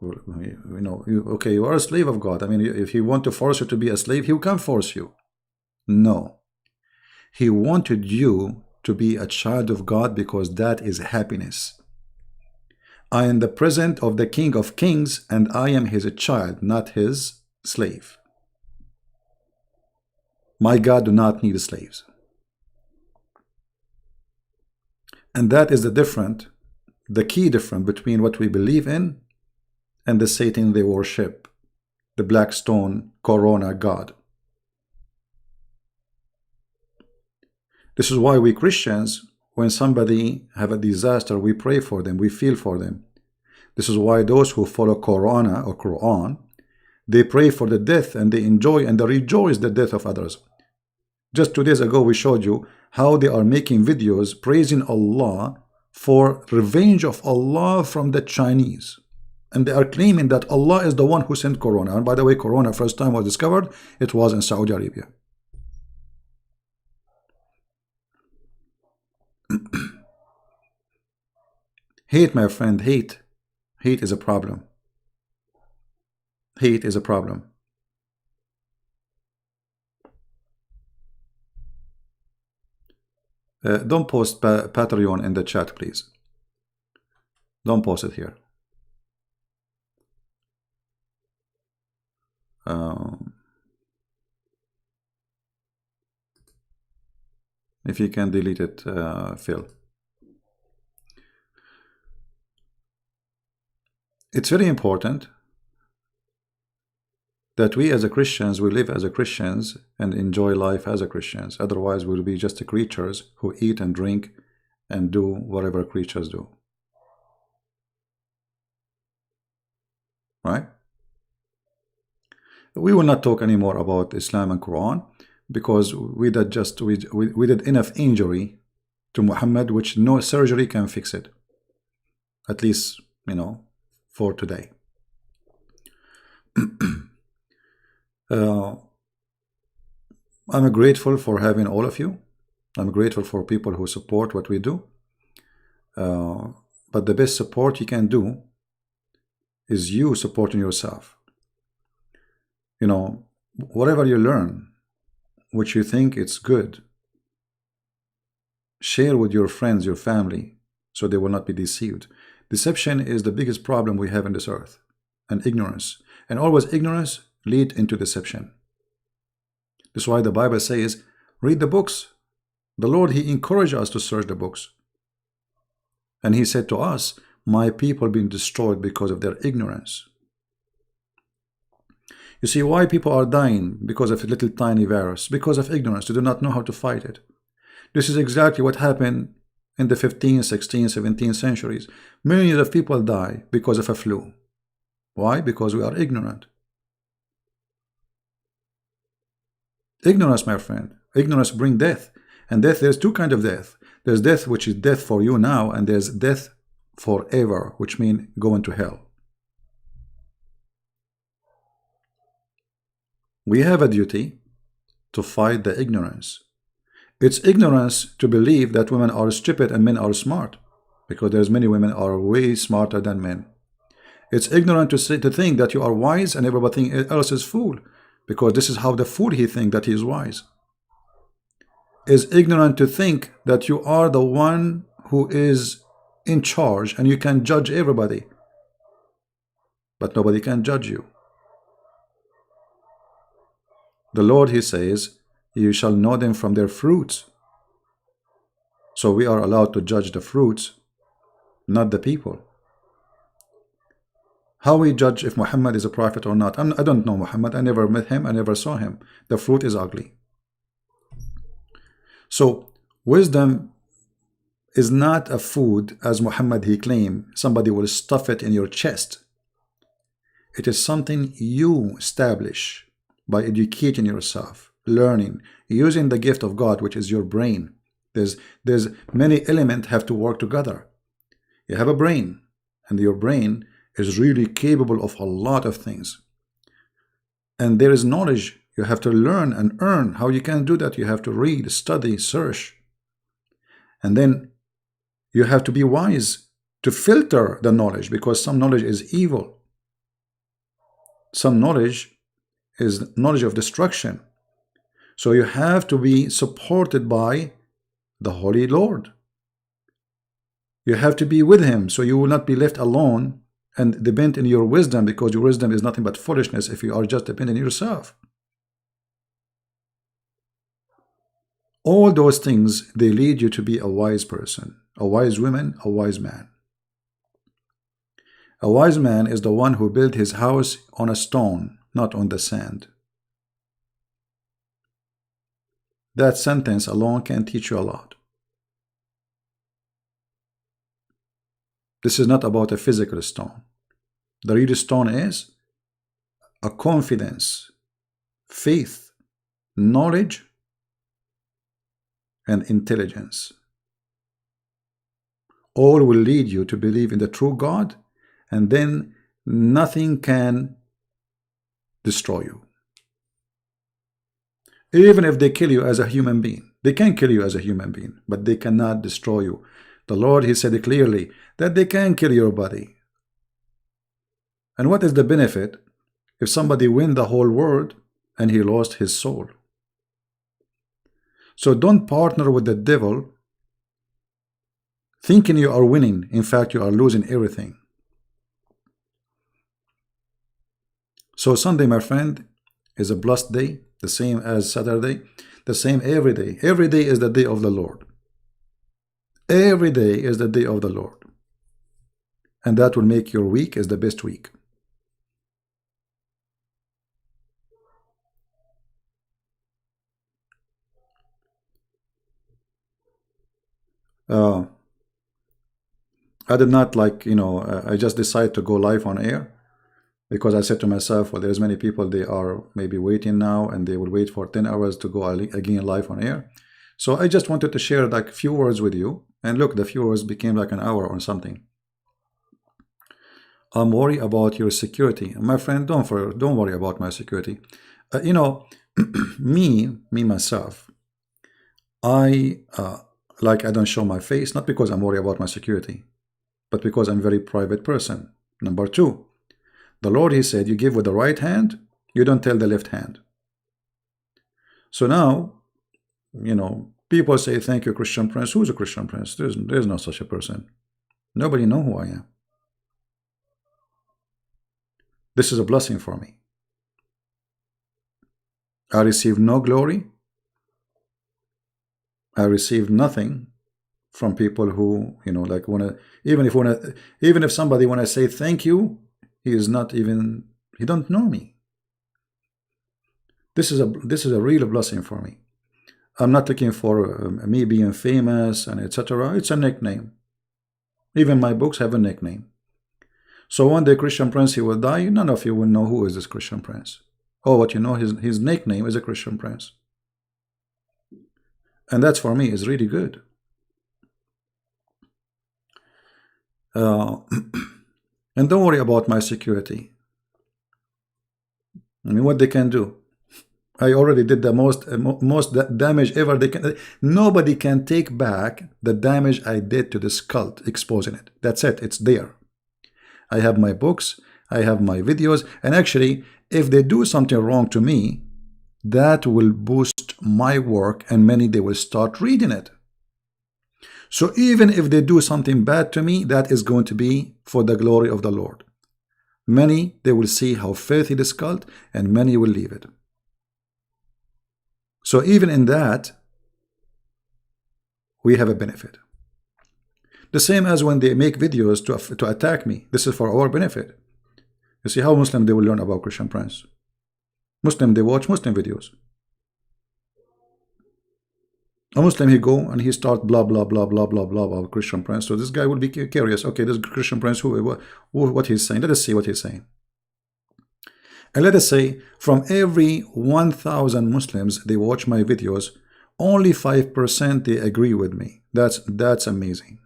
You know, okay, you are a slave of God. I mean, if he want to force you to be a slave, he can force you. No. He wanted you to be a child of God, because that is happiness. I am the present of the King of Kings, and I am his child, not his slave. My God do not need slaves. And that is the key difference between what we believe in and the Satan they worship, the black stone corona god. This is why we Christians, when somebody have a disaster, we pray for them, we feel for them. This is why those who follow Corona or Quran, they pray for the death, and they enjoy and they rejoice the death of others. Just 2 days ago, we showed you how they are making videos praising Allah for revenge of Allah from the Chinese. And they are claiming that Allah is the one who sent Corona. And by the way, Corona first time was discovered, it was in Saudi Arabia. Hate, my friend, hate. Hate is a problem. Hate is a problem. Don't post Patreon in the chat, please. Don't post it here. If you can delete it, Phil. It's very important that we as a Christians, we live as a Christians and enjoy life as a Christians. Otherwise, we'll be just creatures who eat and drink and do whatever creatures do. Right? We will not talk anymore about Islam and Quran, because we did enough injury to Muhammad, which no surgery can fix it. At least, you know, for today. I'm grateful for having all of you. I'm grateful for people who support what we do. But the best support you can do is you supporting yourself. You know, whatever you learn, which you think it's good, share with your friends, your family, so they will not be deceived. Deception is the biggest problem we have in this earth. and ignorance. And always ignorance lead into deception. That's why the Bible says, read the books. The Lord, He encouraged us to search the books. And He said to us, my people being destroyed because of their ignorance. You see why people are dying because of a little tiny virus? Because of ignorance. They do not know how to fight it. This is exactly what happened in the 15th, 16th, 17th centuries. Millions of people die because of a flu. Why? Because we are ignorant. Ignorance, my friend. Ignorance brings death. And death, there's two kinds of death. There's death which is death for you now, and there's death forever, which means going to hell. We have a duty to fight the ignorance. It's ignorance to believe that women are stupid and men are smart, because there's many women are way smarter than men. It's ignorant to think that you are wise and everybody else is fool, because this is how the fool he thinks that he is wise. It's ignorant to think that you are the one who is in charge and you can judge everybody, but nobody can judge you. The Lord, He says, you shall know them from their fruits. So we are allowed to judge the fruits, not the people. How we judge if Muhammad is a prophet or not? I don't know Muhammad. I never met him. I never saw him. The fruit is ugly. So wisdom is not a food, as Muhammad he claimed. Somebody will stuff it in your chest. It is something you establish by educating yourself, learning, using the gift of God, which is your brain. There's many elements have to work together. You have a brain, and your brain is really capable of a lot of things. And there is knowledge you have to learn and earn. How you can do that? You have to read, study, search. And then you have to be wise to filter the knowledge, because some knowledge is evil. Some knowledge is knowledge of destruction. So you have to be supported by the Holy Lord. You have to be with Him, so you will not be left alone and depend on your wisdom, because your wisdom is nothing but foolishness if you are just dependent on yourself. All those things, they lead you to be a wise person, a wise woman, a wise man. A wise man is the one who built his house on a stone, not on the sand. That sentence alone can teach you a lot. This is not about a physical stone. The real stone is a confidence, faith, knowledge, and intelligence. All will lead you to believe in the true God, and then nothing can destroy you. Even if they kill you as a human being. They can kill you as a human being, but they cannot destroy you. The Lord, He said clearly that they can kill your body. And what is the benefit if somebody win the whole world and he lost his soul? So don't partner with the devil thinking you are winning. In fact, you are losing everything. So Sunday, my friend, is a blessed day, the same as Saturday, the same every day. Every day is the day of the Lord. Every day is the day of the Lord. And that will make your week is the best week. I did not I just decided to go live on air because I said to myself, well, there's many people, they are maybe waiting now and they will wait for 10 hours to go again live on air. So I just wanted to share like a few words with you. And look, the few words became like an hour or something. I'm worried about your security. My friend, don't worry about my security. Myself, I don't show my face, not because I'm worried about my security, but because I'm a very private person. Number two, the Lord, He said, you give with the right hand, you don't tell the left hand. So now, people say, thank you, Christian Prince. Who's a Christian Prince? There's no such a person. Nobody knows who I am. This is a blessing for me. I receive no glory. I receive nothing from people who, you know, like even if somebody, when I say thank you, he is not even, he don't know me. This is a real blessing for me. I'm not looking for me being famous and etc. It's a nickname. Even my books have a nickname. So one day Christian Prince, he will die. None of you will know who is this Christian Prince. Oh, what you know, his nickname is a Christian Prince. And that's for me is really good. And don't worry about my security. I mean, what they can do. I already did the most damage ever. They can. Nobody can take back the damage I did to this cult, exposing it. That's it. It's there. I have my books. I have my videos. And actually, if they do something wrong to me, that will boost my work, and many, they will start reading it. So even if they do something bad to me, that is going to be for the glory of the Lord. Many, they will see how filthy this cult, and many will leave it. So even in that, we have a benefit. The same as when they make videos to attack me. This is for our benefit. You see how Muslim they will learn about Christian Prince. Muslim, they watch Muslim videos. A Muslim, he go and he start blah blah blah blah blah blah about Christian Prince. So this guy will be curious. Okay, this Christian Prince, what he's saying. Let us see what he's saying. And let us say from every 1,000 Muslims they watch my videos, only 5% they agree with me. That's amazing.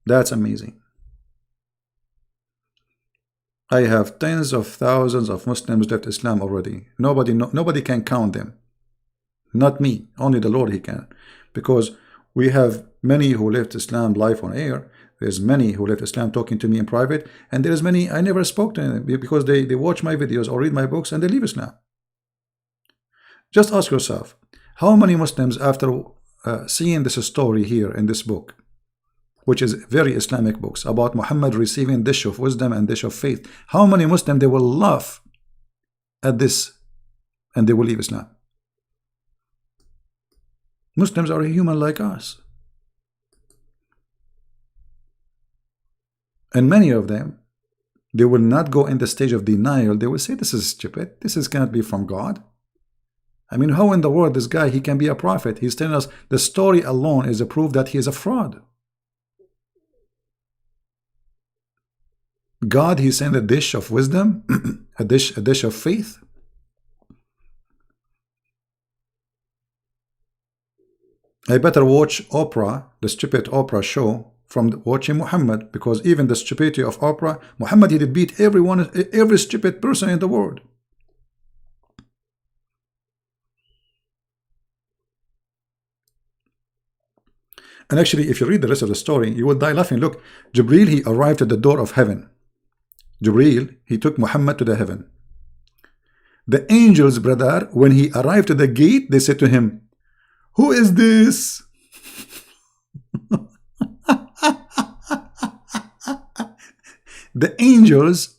That's amazing. I have tens of thousands of Muslims left Islam already. Nobody can count them. Not me, only the Lord he can. Because we have many who left Islam live on air. There's many who left Islam talking to me in private. And there's many I never spoke to them because they watch my videos or read my books and they leave Islam. Just ask yourself, how many Muslims after seeing this story here in this book, which is very Islamic books, about Muhammad receiving dish of wisdom and dish of faith, how many Muslims they will laugh at this and they will leave Islam? Muslims are a human like us. And many of them, they will not go in the stage of denial. They will say, this is stupid. This cannot be from God. I mean, how in the world this guy, he can be a prophet? He's telling us the story alone is a proof that he is a fraud. God, he sent a dish of wisdom, a dish of faith. I better watch Oprah, the stupid Oprah show, from watching Muhammad, because even the stupidity of Oprah, Muhammad, he did beat every stupid person in the world. And actually, if you read the rest of the story, you will die laughing. Look, Jibreel, he arrived at the door of heaven. Jibreel, he took Muhammad to the heaven. The angels, brother, when he arrived to the gate, they said to him, who is this? The angels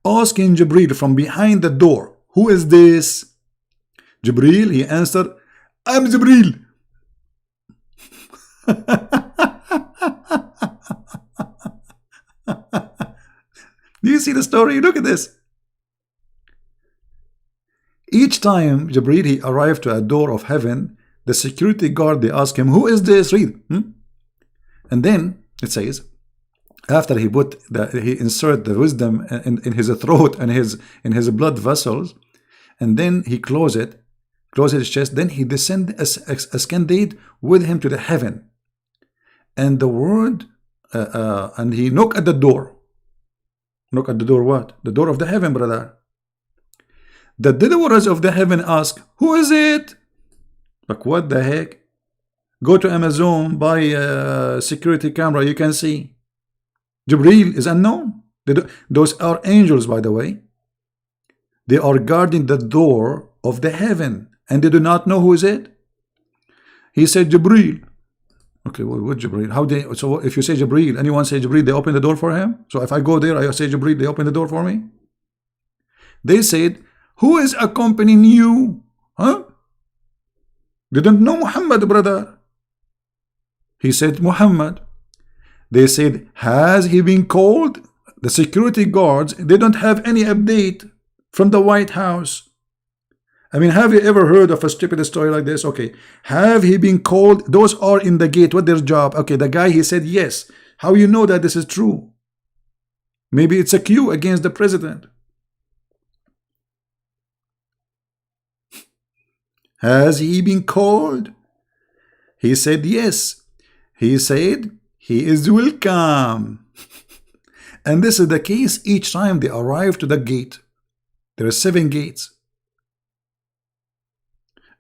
asking Jibreel from behind the door, who is this? Jibreel, he answered, I'm Jibreel. Do you see the story? Look at this. Each time Jibreel, he arrived to a door of heaven, the security guard, they ask him, who is this? Read. And then it says, after he insert the wisdom in his throat and in his blood vessels, and then he closes his chest, then he ascended with him to the heaven. And the word, and he knocked at the door. Knock at the door what? The door of the heaven, brother. The doors of the heaven ask, who is it? Like, what the heck? Go to Amazon, buy a security camera, you can see. Jibreel is unknown. Those are angels, by the way. They are guarding the door of the heaven, and they do not know who is it. He said, Jibreel, Okay, well, what Jibreel? How they? So if you say Jibreel, anyone say Jibreel, they open the door for him. So if I go there, I say Jibreel, they open the door for me. They said, who is accompanying you? Huh? They don't know Muhammad, brother. He said Muhammad. They said, has he been called? The security guards, they don't have any update from the White House. I mean, have you ever heard of a stupid story like this? Okay, have he been called? Those are in the gate. What their job? Okay, the guy, he said yes. How you know that this is true? Maybe it's a cue against the president. Has he been called? He said yes. He said he is welcome. And this is the case each time they arrive to the gate. There are 7 gates.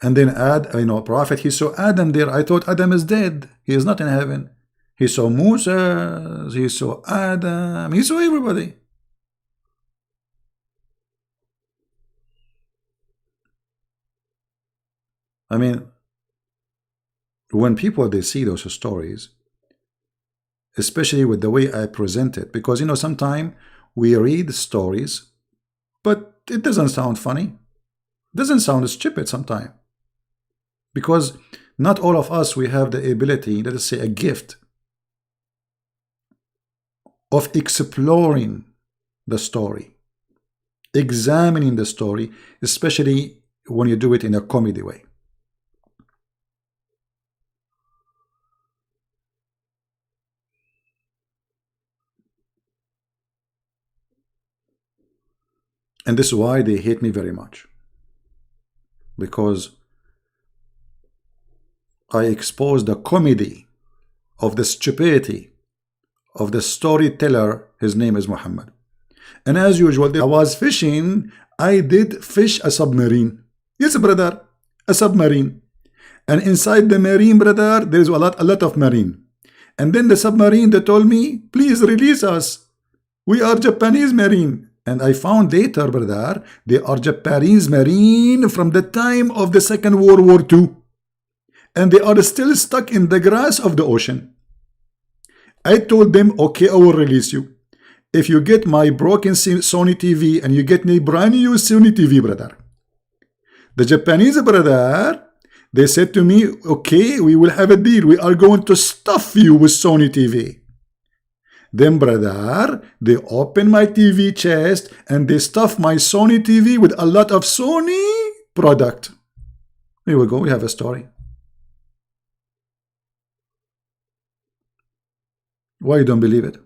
And then Prophet, he saw Adam there. I thought Adam is dead. He is not in heaven. He saw Moses. He saw Adam. He saw everybody. I mean, when people, they see those stories, especially with the way I present it, because sometimes we read stories, but it doesn't sound funny. It doesn't sound stupid sometimes. Because not all of us, we have the ability, let us say a gift, of exploring the story, examining the story, especially when you do it in a comedy way. And this is why they hate me very much, because I expose the comedy of the stupidity of the storyteller. His name is Muhammad. And as usual, I was fishing. I did fish a submarine. Yes, brother, a submarine. And inside the marine, brother, there is a lot of marine. And then the submarine, they told me, please release us. We are Japanese marine. And I found later, brother, they are Japanese marine from the time of the Second World War II. And they are still stuck in the grass of the ocean. I told them, okay, I will release you. If you get my broken Sony TV and you get me brand new Sony TV, brother. The Japanese, brother, they said to me, okay, we will have a deal. We are going to stuff you with Sony TV. Then, brother, they open my TV chest and they stuff my Sony TV with a lot of Sony product. Here we go. We have a story. Why you don't believe it?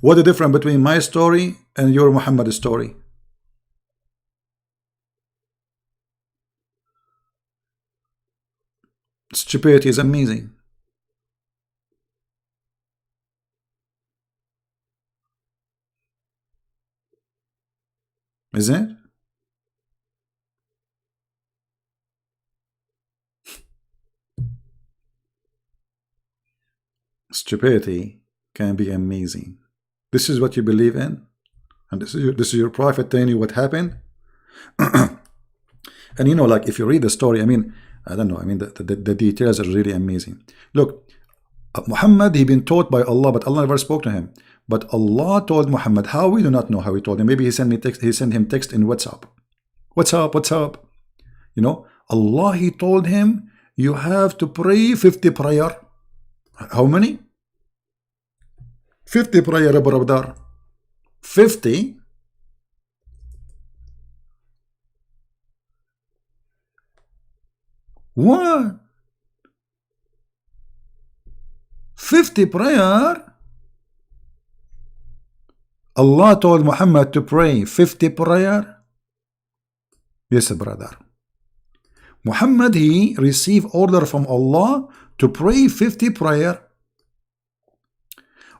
What the difference between my story and your Muhammad story? Stupidity is amazing. Isn't it? Stupidity can be amazing. This is what you believe in, and this is your prophet telling you what happened. And like if you read the story, I mean, I don't know, I mean the details are really amazing. Look, Muhammad, he been taught by Allah, but Allah never spoke to him. But Allah told Muhammad. How? We do not know how he told him. Maybe he sent me text. He sent him text in WhatsApp. What's up? What's up? Allah, he told him, you have to pray 50 prayer. How many? 50 prayer, brother. 50. What? 50 prayer? Allah told Muhammad to pray 50 prayer? Yes, brother. Muhammad, he received order from Allah to pray 50 prayer.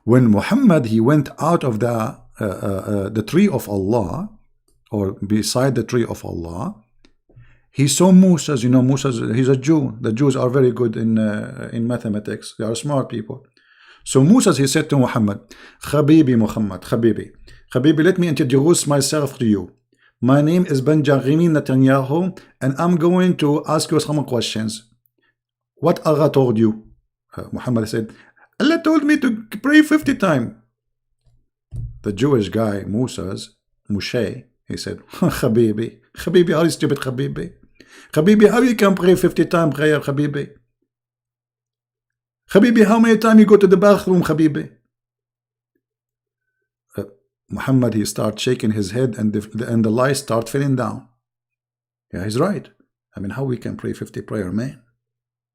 When Muhammad, he went out of the tree of Allah, or beside the tree of Allah, he saw Moses. Moses, he's a Jew. The Jews are very good in mathematics. They are smart people. So Moses, he said to Muhammad, Habibi Muhammad, Habibi, let me introduce myself to you. My name is Benjamin Netanyahu, and I'm going to ask you some questions. What Allah told you? Muhammad said, Allah told me to pray 50 times. The Jewish guy, Moshe, he said, Habibi, how you stupid, Habibi? Habibi, how you can pray 50 times prayer, Habibi? Habibi, how many times you go to the bathroom, Habibi? Muhammad, he starts shaking his head, and the lights start falling down. Yeah, he's right. I mean, how we can pray 50 prayer, man?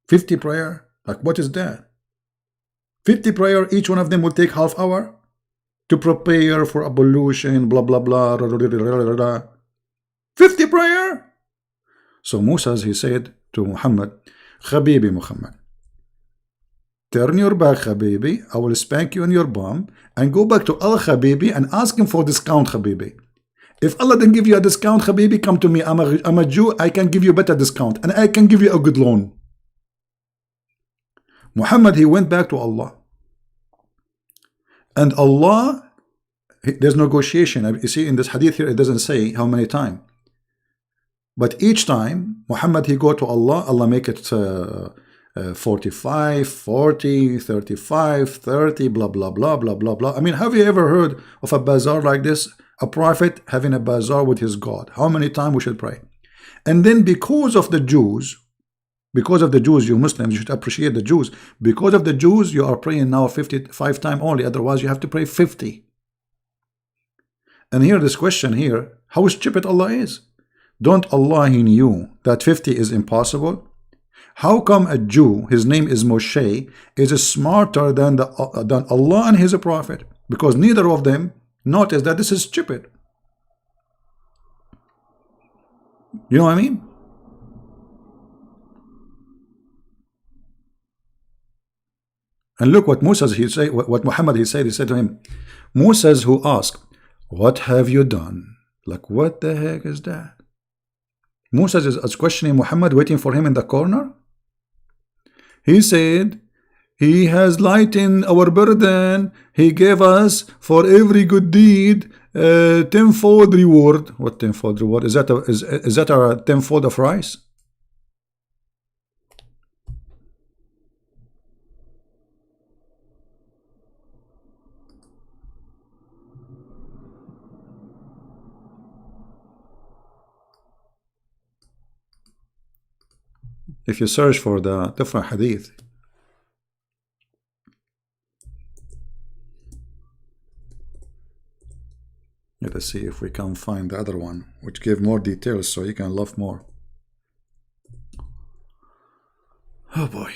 50 prayer? Like, what is that? 50 prayer, each one of them will take half hour to prepare for ablution, blah, blah, blah, 50 prayer? So Musa, he said to Muhammad, Habibi Muhammad, turn your back, Habibi, I will spank you in your bum, and go back to Al Habibi and ask him for discount, Habibi. If Allah didn't give you a discount, Habibi, come to me. I'm a Jew, I can give you better discount, and I can give you a good loan. Muhammad, he went back to Allah. And Allah, there's negotiation. You see, in this hadith here, it doesn't say how many times. But each time, Muhammad, he go to Allah, Allah make it 45, 40, 35, 30, blah, blah, blah, blah, blah, blah. I mean, have you ever heard of a bazaar like this? A prophet having a bazaar with his God. How many times we should pray? And then because of the Jews, you Muslims, you should appreciate the Jews. Because of the Jews, you are praying now 55 times only. Otherwise, you have to pray 50. And here, this question here, how stupid Allah is. Don't Allah, he knew that 50 is impossible? How come a Jew, his name is Moshe, is smarter than Allah and his prophet? Because neither of them notice that this is stupid. You know what I mean? And look what Musa, he say, what Muhammad, he said to him, Musa, who asked, what have you done? Like, what the heck is that? Musa is questioning Muhammad, waiting for him in the corner. He said, he has lightened our burden. He gave us for every good deed tenfold reward. What tenfold reward? Is that a tenfold of rice? If you search for the different hadith, let us see if we can find the other one, which give more details so you can love more. Oh boy.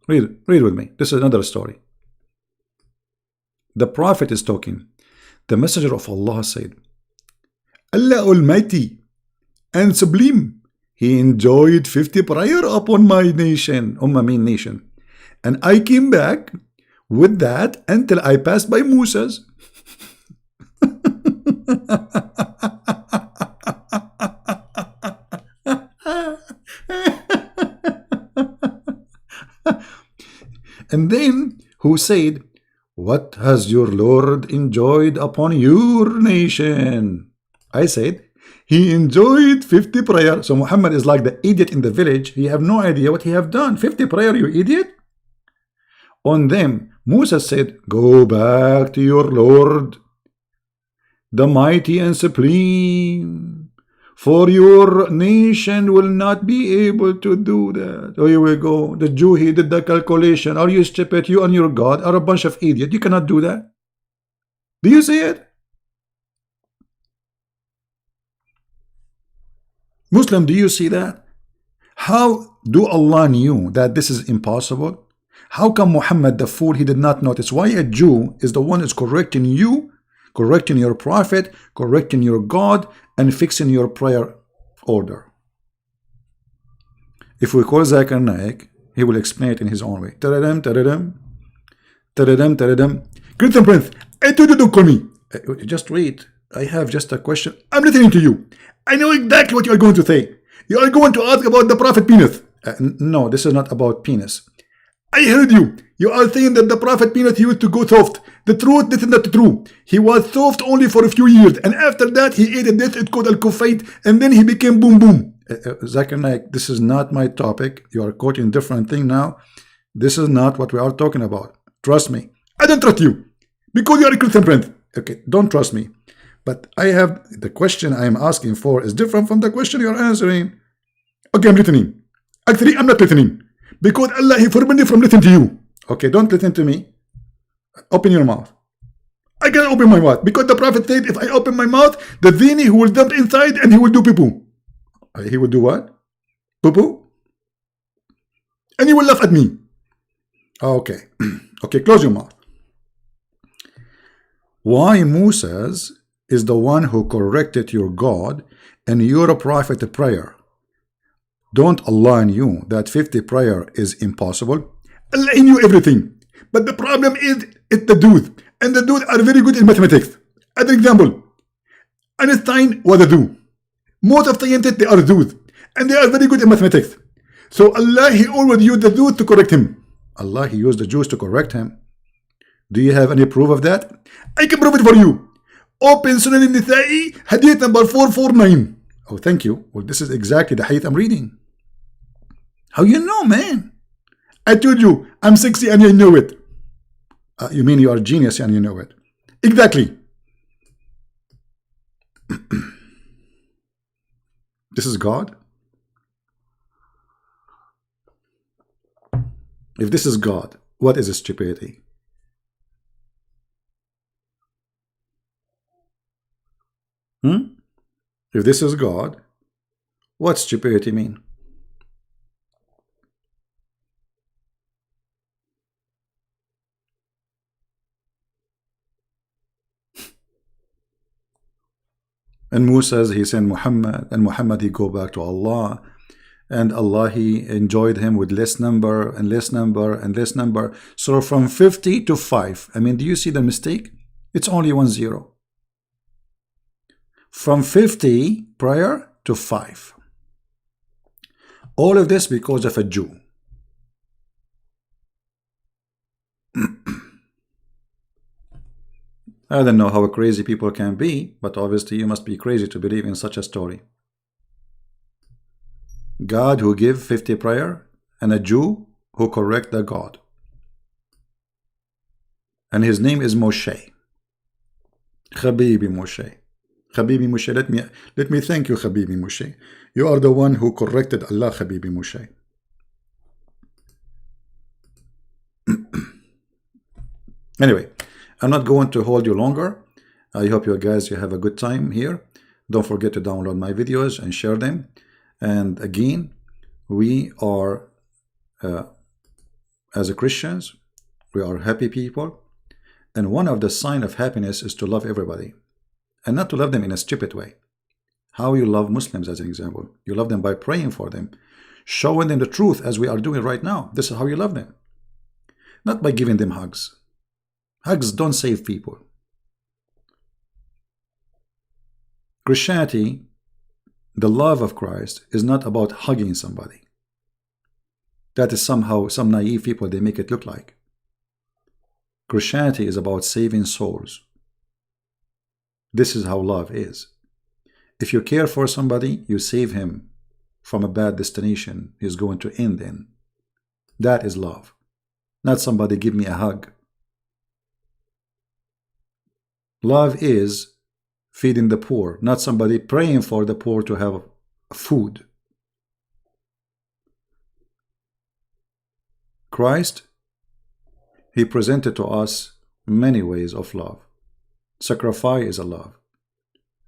Read with me. This is another story. The Prophet is talking. The Messenger of Allah said, Allah Almighty and Sublime, He enjoyed 50 prayer upon my nation, Ummah mean nation. And I came back with that until I passed by Musa's. And then who said, what has your Lord enjoyed upon your nation? I said, he enjoyed 50 prayer. So Muhammad is like the idiot in the village. He have no idea what he have done. 50 prayer, you idiot. On them, Musa said, go back to your Lord, the mighty and supreme, for your nation will not be able to do that. Oh, here we go. The Jew, he did the calculation. Are you stupid? You and your God are a bunch of idiots. You cannot do that. Do you see it? Muslim, do you see that? How do Allah knew that this is impossible? How come Muhammad the fool, he did not notice? Why a Jew is the one is correcting you, correcting your prophet, correcting your God, and fixing your prayer order? If we call Zakir Naik, he will explain it in his own way. Taradam, taradam, taradam, taradam. Christian Prince, I told you don't call me. Just wait. I have just a question. I'm listening to you. I know exactly what you are going to say. You are going to ask about the Prophet penis. No, this is not about penis. I heard you. You are saying that the Prophet Peanut used to go soft. The truth, this is not true. He was soft only for a few years, and after that he ate this, it's called al-kufayt, and then he became boom boom. Zakir Naik, this is not my topic. You are quoting a different thing now. This is not what we are talking about. Trust me. I don't trust you because you are a Christian friend. Okay, don't trust me. But I have the question I am asking for is different from the question you are answering. Okay, I'm listening. Actually, I'm not listening because Allah, He forbid me from listening to you. Okay, don't listen to me. Open your mouth. I can't open my mouth because the Prophet said if I open my mouth, the zini who will jump inside and he will do poo-poo. He will do what? Poo-poo? And he will laugh at me. Okay. Okay, close your mouth. Why Moses is the one who corrected your God and your prophet prayer? Don't Allah knew that 50 prayer is impossible? Allah knew everything. But the problem is it's the dudes. And the dudes are very good in mathematics. As an example, Einstein was a dude. Most of scientists, they are dudes. And they are very good in mathematics. So Allah, He always used the Jews to correct him. Allah, He used the Jews to correct him. Do you have any proof of that? I can prove it for you. Open Sunan al-Nisa'i, hadith number 449. Oh, thank you. Well, this is exactly the hadith I'm reading. How you know, man? I told you, I'm sexy and I know it. You mean you are a genius and you know it. Exactly. This is God? If this is God, what is stupidity? If this is God, what's stupidity mean? And Musa, he sent Muhammad, and Muhammad, he go back to Allah, and Allah, He enjoyed him with less number and less number and less number. So from 50 to 5. I mean, do you see the mistake? It's only 1 0. From 50 prior to 5. All of this because of a Jew. I don't know how crazy people can be, but obviously you must be crazy to believe in such a story. God who give 50 prayer and a Jew who correct the God. And his name is Moshe. Habibi Moshe. Habibi Moshe, let me thank you, Habibi Moshe. You are the one who corrected Allah, Habibi Moshe. Anyway, I'm not going to hold you longer. I hope you guys have a good time here. Don't forget to download my videos and share them. And again, we are, as a Christians, we are happy people. And one of the signs of happiness is to love everybody. And not to love them in a stupid way. How you love Muslims, as an example. You love them by praying for them. Showing them the truth as we are doing right now. This is how you love them. Not by giving them hugs. Hugs don't save people. Christianity, the love of Christ, is not about hugging somebody. That is somehow some naive people, they make it look like. Christianity is about saving souls. This is how love is. If you care for somebody, you save him from a bad destination he's going to end in. That is love. Not somebody give me a hug. Love is feeding the poor, not somebody praying for the poor to have food. Christ, He presented to us many ways of love. Sacrifice is a love.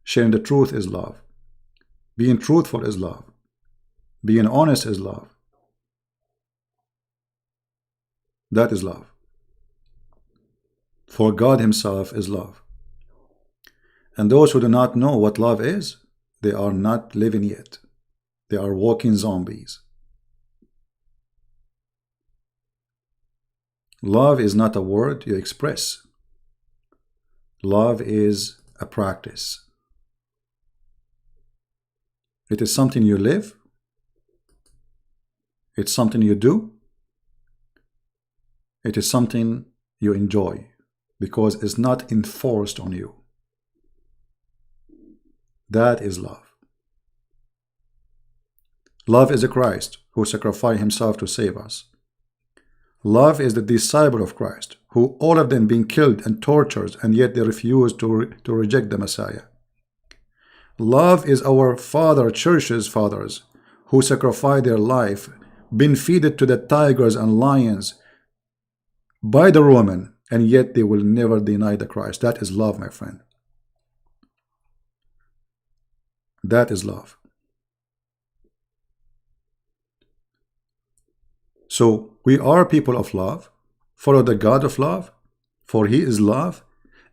Sharing the truth is love. Being truthful is love. Being honest is love. That is love. For God Himself is love. And those who do not know what love is, they are not living yet. They are walking zombies. Love is not a word you express. Love is a practice. It is something you live. It's something you do. It is something you enjoy because it's not enforced on you. That is love. Love is a Christ who sacrificed himself to save us. Love is the disciple of Christ, who all of them being killed and tortured, and yet they refuse to reject the Messiah. Love is our father church's fathers, who sacrificed their life, been fed to the tigers and lions by the Roman, and yet they will never deny the Christ. That is love, my friend. That is love. So we are people of love. Follow the God of love, for he is love,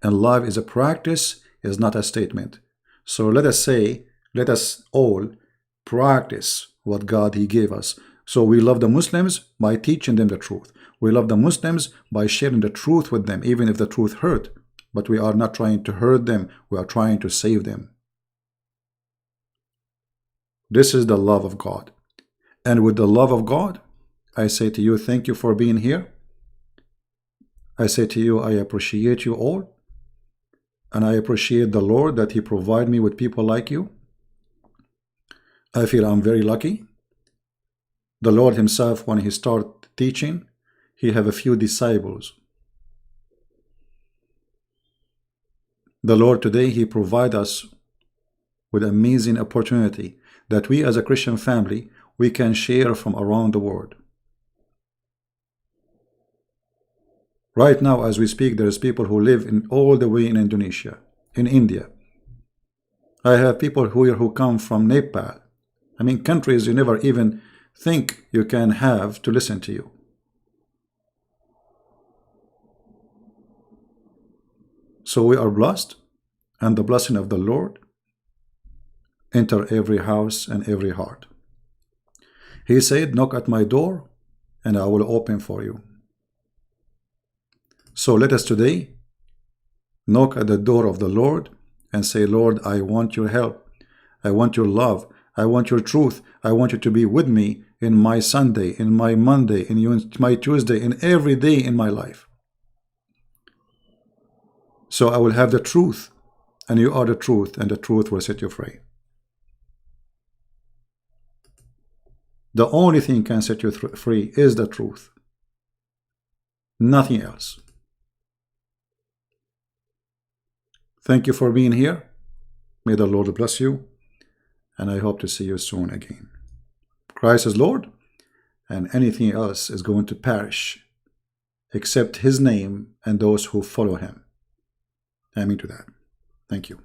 and love is a practice, is not a statement. So let us all practice what God he gave us. So we love the Muslims by teaching them the truth. We love the Muslims by sharing the truth with them, even if the truth hurt. But we are not trying to hurt them. We are trying to save them. This is the love of God. And with the love of God, I say to you, thank you for being here. I say to you, I appreciate you all. And I appreciate the Lord that he provided me with people like you. I feel I'm very lucky. The Lord himself, when he started teaching, he have a few disciples. The Lord today, he provide us with amazing opportunity that we as a Christian family, we can share from around the world. Right now, as we speak, there's people who live in all the way in Indonesia, in India. I have people who come from Nepal. I mean, countries you never even think you can have to listen to you. So we are blessed, and the blessing of the Lord enter every house and every heart. He said, knock at my door, and I will open for you. So let us today knock at the door of the Lord and say, Lord, I want your help. I want your love. I want your truth. I want you to be with me in my Sunday, in my Monday, in my Tuesday, in every day in my life. So I will have the truth, and you are the truth, and the truth will set you free. The only thing can set you free is the truth. Nothing else. Thank you for being here. May the Lord bless you, and I hope to see you soon again. Christ is Lord, and anything else is going to perish except his name and those who follow him. Amen to that. Thank you.